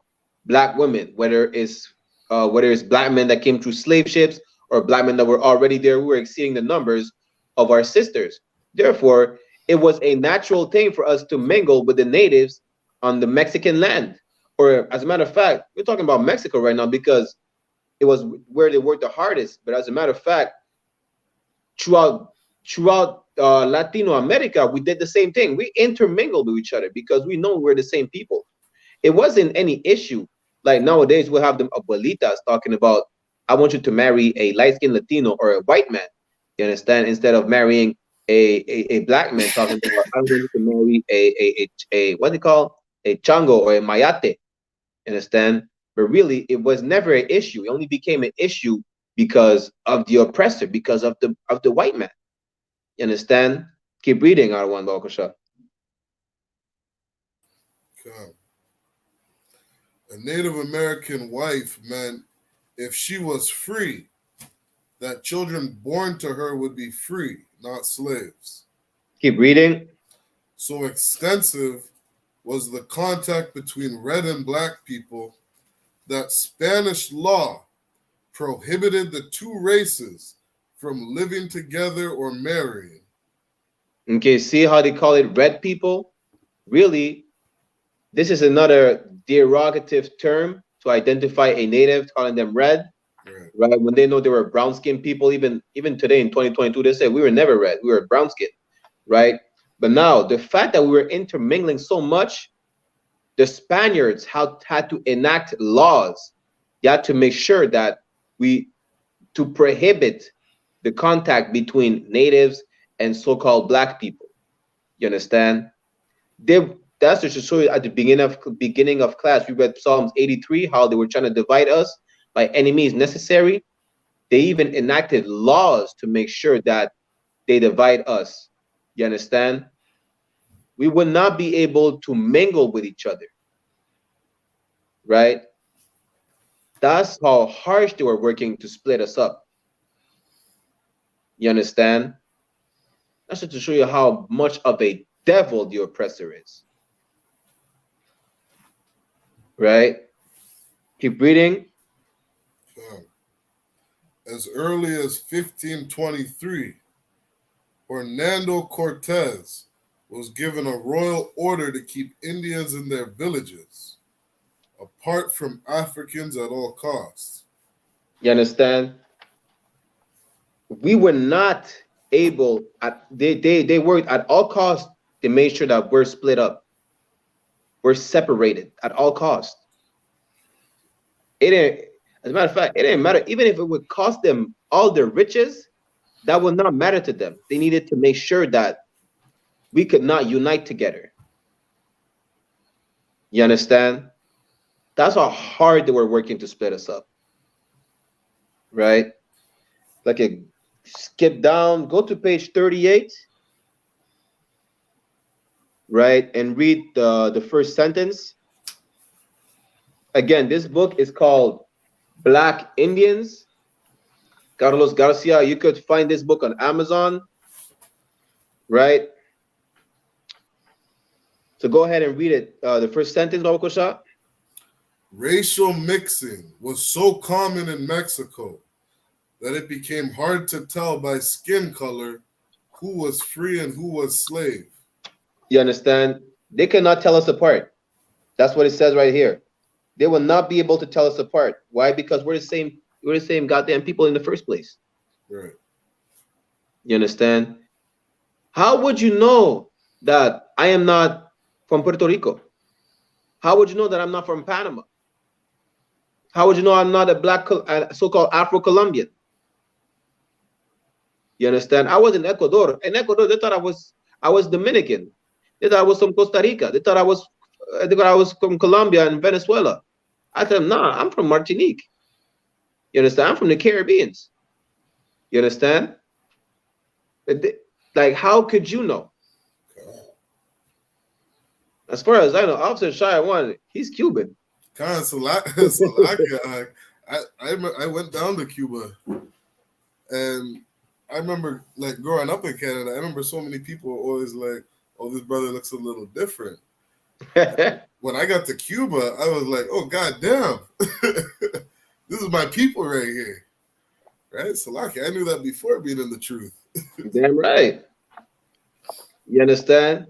black women, whether it's black men that came through slave ships or black men that were already there. We were exceeding the numbers of our sisters. Therefore, it was a natural thing for us to mingle with the natives on the Mexican land. Or as a matter of fact, we're talking about Mexico right now because it was where they worked the hardest. But as a matter of fact, throughout Latino America, we did the same thing. We intermingled with each other because we know we're the same people. It wasn't any issue. Like nowadays, we'll have the abuelitas talking about, I want you to marry a light-skinned Latino or a white man. You understand? Instead of marrying a black man, talking about, I want you to marry a what do you call, a chango or a mayate. You understand? But really, it was never an issue. It only became an issue because of the oppressor, because of the white man. You understand? Keep reading, Arwan Baokasha. Okay. A Native American wife meant if she was free, that children born to her would be free, not slaves. Keep reading. So extensive was the contact between red and black people that Spanish law prohibited the two races from living together or marrying. Okay, see how they call it red people? Really, this is another derogative term to identify a native, calling them red. Right? When they know they were brown-skinned people, even today in 2022, they say we were never red, we were brown-skinned, right? But now the fact that we were intermingling so much, the Spaniards had to enact laws. You had to make sure that to prohibit the contact between natives and so-called black people. You understand? That's just to show you at the beginning of class. We read Psalms 83, how they were trying to divide us by any means necessary. They even enacted laws to make sure that they divide us. You understand? We would not be able to mingle with each other. Right? That's how harsh they were working to split us up. You understand? That's just to show you how much of a devil the oppressor is. Right? Keep reading. As early as 1523, Hernando Cortez was given a royal order to keep Indians in their villages, apart from Africans at all costs. You understand? We were not able, they worked at all costs to make sure that we're split up. We're separated at all costs. It didn't, as a matter of fact, it didn't matter. Even if it would cost them all their riches, that would not matter to them. They needed to make sure that we could not unite together. You understand? That's how hard they were working to split us up. Right? Like a skip down, go to page 38. Right? And read the first sentence. Again, this book is called Black Indians. Carlos Garcia, you could find this book on Amazon. Right? So go ahead and read it. The first sentence, Babakosha. Racial mixing was so common in Mexico that it became hard to tell by skin color who was free and who was slave. You understand? They cannot tell us apart. That's what it says right here. They will not be able to tell us apart. Why? Because we're the same goddamn people in the first place. Right. You understand? How would you know that I am not from Puerto Rico? How would you know that I'm not from Panama? How would you know I'm not a black, so-called Afro-Colombian? You understand? I was in Ecuador. In Ecuador, they thought I was Dominican. They thought I was from Costa Rica. They thought I was from Colombia and Venezuela. I told them, nah, I'm from Martinique. You understand? I'm from the Caribbeans. You understand? Like, how could you know? As far as I know, Officer Shai One, he's Cuban. I went down to Cuba, and I remember, like, growing up in Canada, I remember so many people were always like, oh, this brother looks a little different. When I got to Cuba, I was like, oh, god damn. This is my people right here. Right? Salaki, I knew that before being in the truth. Damn right. You understand?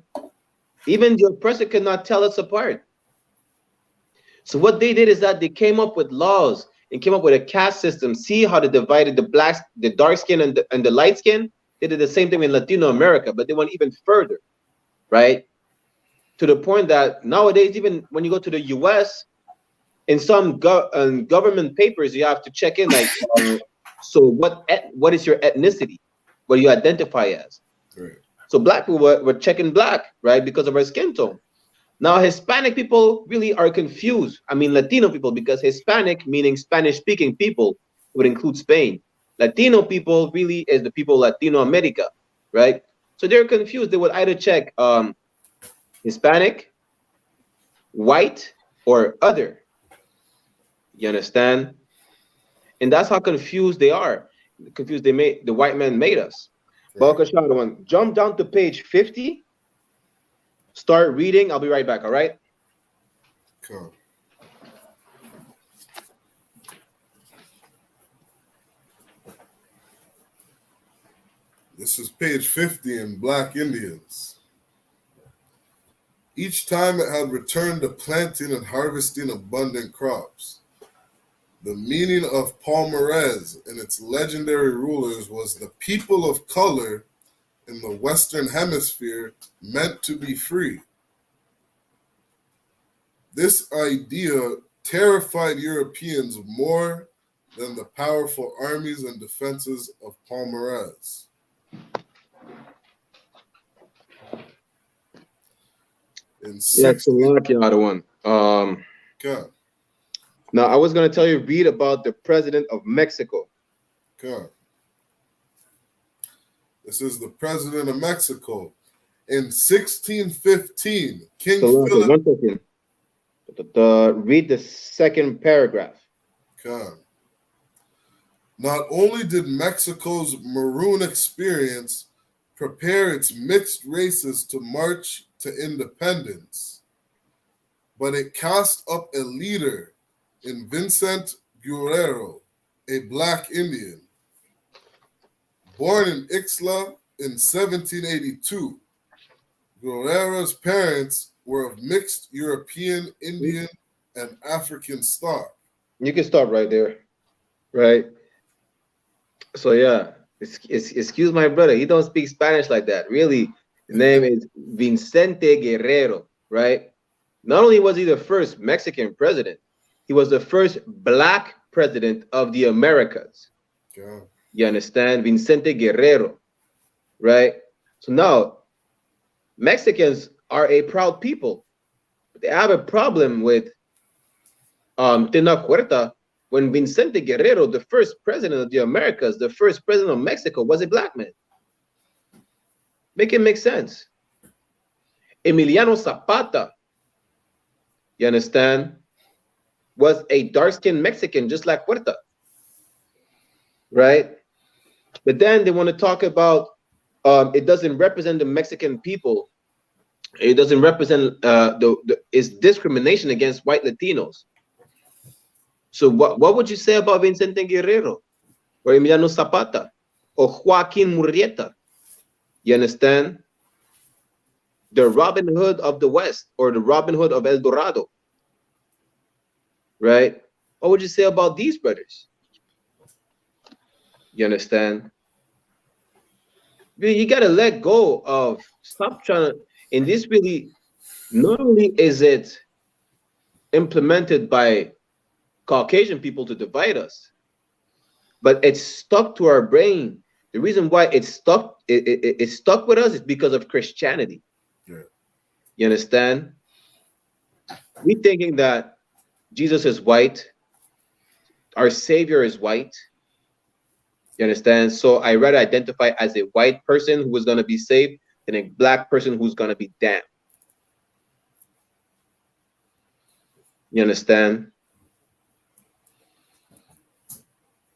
Even the oppressor cannot tell us apart. So what they did is that they came up with laws and came up with a caste system. See how they divided the blacks, the dark skin and the light skin? They did the same thing in Latino America, but they went even further, right? To the point that nowadays, even when you go to the US, in some government papers, you have to check in like, so what is your ethnicity? What do you identify as? Right. So black people were checking black, right, because of our skin tone. Now Hispanic people really are confused. I mean Latino people, because Hispanic, meaning Spanish-speaking people, would include Spain. Latino people really is the people of Latino America, right? So they're confused. They would either check Hispanic, white, or other. You understand? And that's how confused they are. The white man made us. Right. Jump down to page 50. Start reading. I'll be right back. All right. Cool. This is page 50 in Black Indians. Each time it had returned to planting and harvesting abundant crops. The meaning of Palmares and its legendary rulers was the people of color in the Western Hemisphere meant to be free. This idea terrified Europeans more than the powerful armies and defenses of Palmares. In That's a lot, the other one. God, Now, I was going to tell you, read about the president of Mexico. God. This is the president of Mexico. In 1615, King So, Philip. 1 second. Read the second paragraph. God. Not only did Mexico's maroon experience prepare its mixed races to march to independence, but it cast up a leader in Vincent Guerrero, a black Indian. Born in Ixtla in 1782, Guerrero's parents were of mixed European, Indian, and African stock. You can stop right there, right? So yeah, excuse my brother. He don't speak Spanish like that. Really, the name is Vicente Guerrero, right? Not only was he the first Mexican president, he was the first black president of the Americas. Yeah. You understand? Vicente Guerrero, right? So now, Mexicans are a proud people. They have a problem with Tenoch when Vicente Guerrero, the first president of the Americas, the first president of Mexico, was a black man. Make it make sense. Emiliano Zapata, you understand, was a dark-skinned Mexican just like Huerta, right? But then they want to talk about it doesn't represent the Mexican people. It doesn't represent it's discrimination against white Latinos. So what would you say about Vicente Guerrero or Emiliano Zapata or Joaquin Murrieta? You understand? The Robin Hood of the West or the Robin Hood of El Dorado, right? What would you say about these brothers? You understand? You got to let go of, stop trying to, and this really, not only is it implemented by Caucasian people to divide us, but it's stuck to our brain. The reason why it's stuck, it's stuck with us is because of Christianity. Yeah. You understand? We thinking that Jesus is white, our Savior is white. You understand? So I rather identify as a white person who is going to be saved than a black person who's going to be damned. You understand?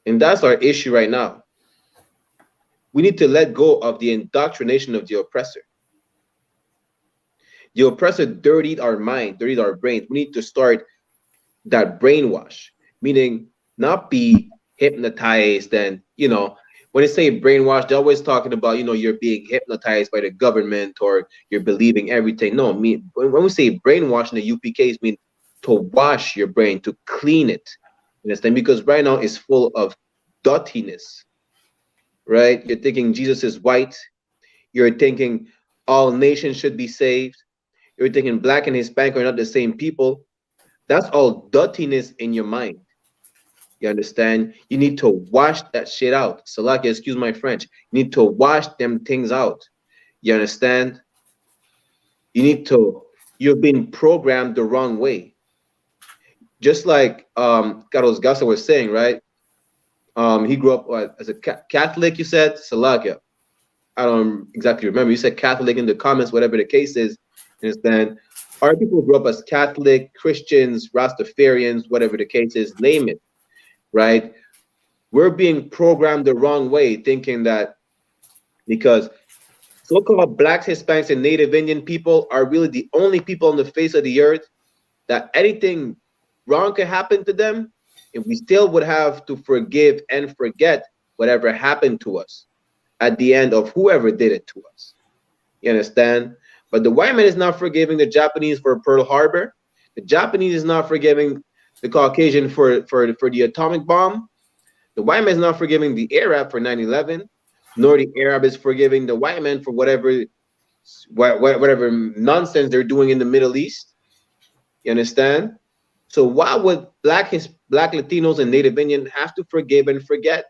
And that's our issue right now. We need to let go of the indoctrination of the oppressor. The oppressor dirtied our mind, dirtied our brains. We need to start that brainwash, meaning not be hypnotized. And, you know, when they say brainwash, they're always talking about, you know, you're being hypnotized by the government or you're believing everything. No, when we say brainwash in the UPKs, mean to wash your brain, to clean it. You understand? Because right now it's full of dirtiness, right? You're thinking Jesus is white. You're thinking all nations should be saved. You're thinking black and Hispanic are not the same people. That's all dirtiness in your mind. You understand? You need to wash that shit out. Salaki, excuse my French. You need to wash them things out. You understand? You've been programmed the wrong way. Just like Carlos Gassa was saying, right? He grew up as a Catholic, you said? Salakia. I don't exactly remember. You said Catholic in the comments, whatever the case is. Understand? Our people grew up as Catholic, Christians, Rastafarians, whatever the case is, name it, right? We're being programmed the wrong way, thinking that because so-called blacks, Hispanics, and Native Indian people are really the only people on the face of the earth that anything wrong could happen to them, and we still would have to forgive and forget whatever happened to us at the end of whoever did it to us. You understand? But the white man is not forgiving the Japanese for Pearl Harbor. The Japanese is not forgiving the Caucasian for the atomic bomb. The white man is not forgiving the Arab for 9/11, nor the Arab is forgiving the white man for whatever nonsense they're doing in the Middle East. You understand? So why would black Black, Latinos, and Native Indian have to forgive and forget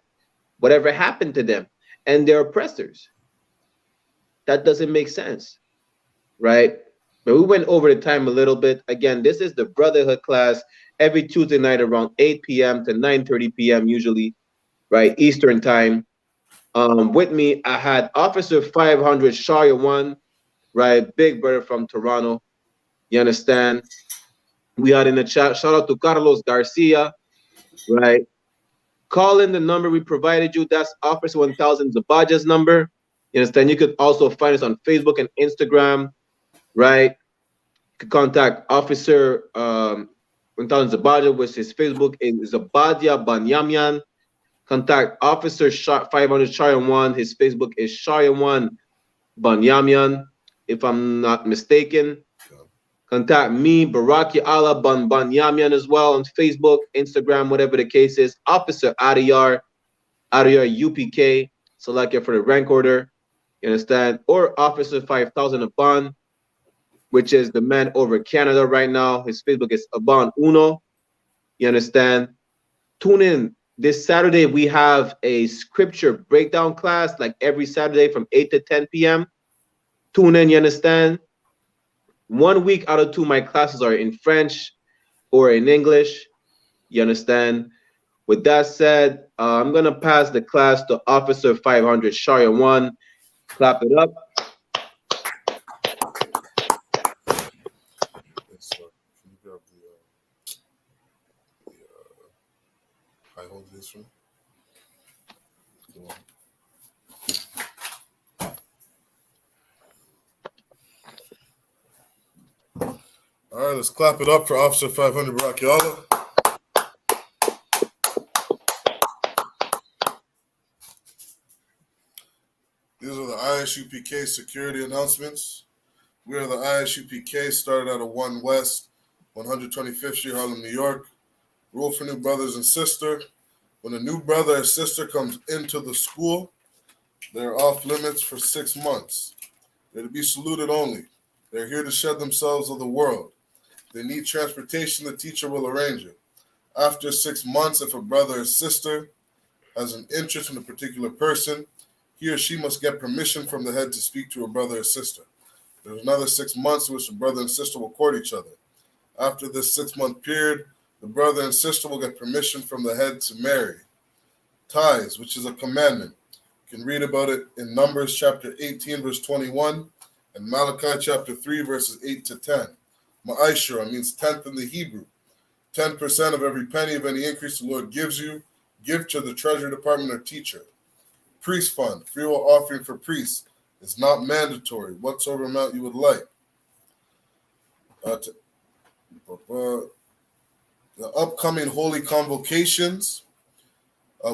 whatever happened to them and their oppressors. That doesn't make sense, right? But we went over the time a little bit. Again, this is the Brotherhood class every Tuesday night around 8 p.m. to 9:30 p.m. usually, right? Eastern time. With me, I had Officer 500 Sharia One, right? Big brother from Toronto. You understand? We had in the chat, shout out to Carlos Garcia, right? Call in the number we provided you. That's Officer 1000 Zabaja's number. You understand? You could also find us on Facebook and Instagram, right? You could contact Officer 1000 Zabaja, which his Facebook is Zabadia Banyamyan. Contact Officer 500 Sharia One. His Facebook is Sharia One Banyamyan, if I'm not mistaken. Contact me, Baraki Allah Banyamyan, as well on Facebook, Instagram, whatever the case is. Officer Adiyar UPK, select it for the rank order. You understand? Or Officer 5000 Aban, which is the man over Canada right now. His Facebook is Aban Uno. You understand? Tune in. This Saturday, we have a scripture breakdown class, like every Saturday from 8 to 10 p.m. Tune in, you understand? 1 week out of 2, my classes are in French or in English. You understand? With that said, I'm going to pass the class to Officer 500 Sharia One. Clap it up. Can you grab I hold this one. All right, let's clap it up for Officer 500 Barakiala. These are the I.S.U.P.K security announcements. We are the I.S.U.P.K, started out of 1 West, 125th Street, Harlem, New York. Rule for new brothers and sisters. When a new brother or sister comes into the school, they're off limits for 6 months. They're to be saluted only. They're here to shed themselves of the world. They need transportation, the teacher will arrange it. After 6 months, if a brother or sister has an interest in a particular person, he or she must get permission from the head to speak to a brother or sister. There's another 6 months in which the brother and sister will court each other. After this 6-month period, the brother and sister will get permission from the head to marry. Tithes, which is a commandment. You can read about it in Numbers chapter 18, verse 21, and Malachi chapter 3, verses 8 to 10. Ma'ashura means tenth in the Hebrew. 10% of every penny of any increase the Lord gives you, give to the treasury department or teacher. Priest fund, free will offering for priests, is not mandatory, whatsoever amount you would like. The upcoming holy convocations.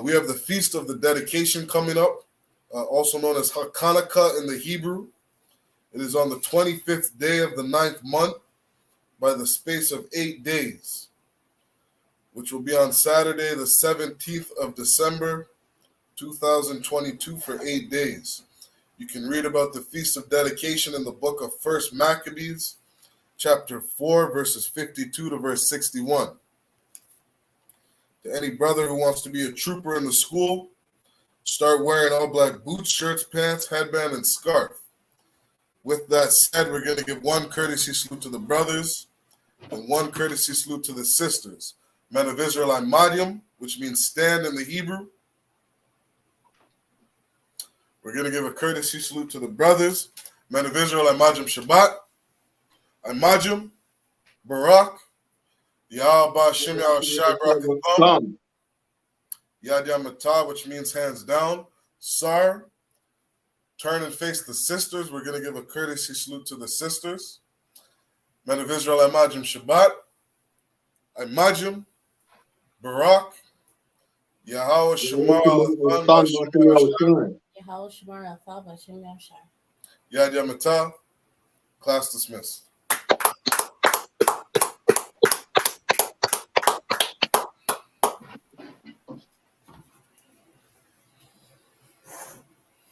We have the Feast of the Dedication coming up, also known as Hanukkah in the Hebrew. It is on the 25th day of the 9th month by the space of 8 days, which will be on Saturday, the 17th of December, 2022 for 8 days. You can read about the Feast of Dedication in the book of 1 Maccabees, chapter 4, verses 52 to verse 61. To any brother who wants to be a trooper in the school, start wearing all black boots, shirts, pants, headband, and scarf. With that said, we're going to give one courtesy salute to the brothers and one courtesy salute to the sisters. Men of Israel, Imadium, which means stand in the Hebrew. We're going to give a courtesy salute to the brothers. Men of Israel, Imadium Shabbat. Imadium, Barak, Yahweh Shem Yahushai Barak, Yad Yamatah, which means hands down. Sar, turn and face the sisters. We're going to give a courtesy salute to the sisters. Men of Israel, Imadium Shabbat, Imadium, Barak, Yahweh Shemar Al-Fan, Yad Yamatah. Class dismissed.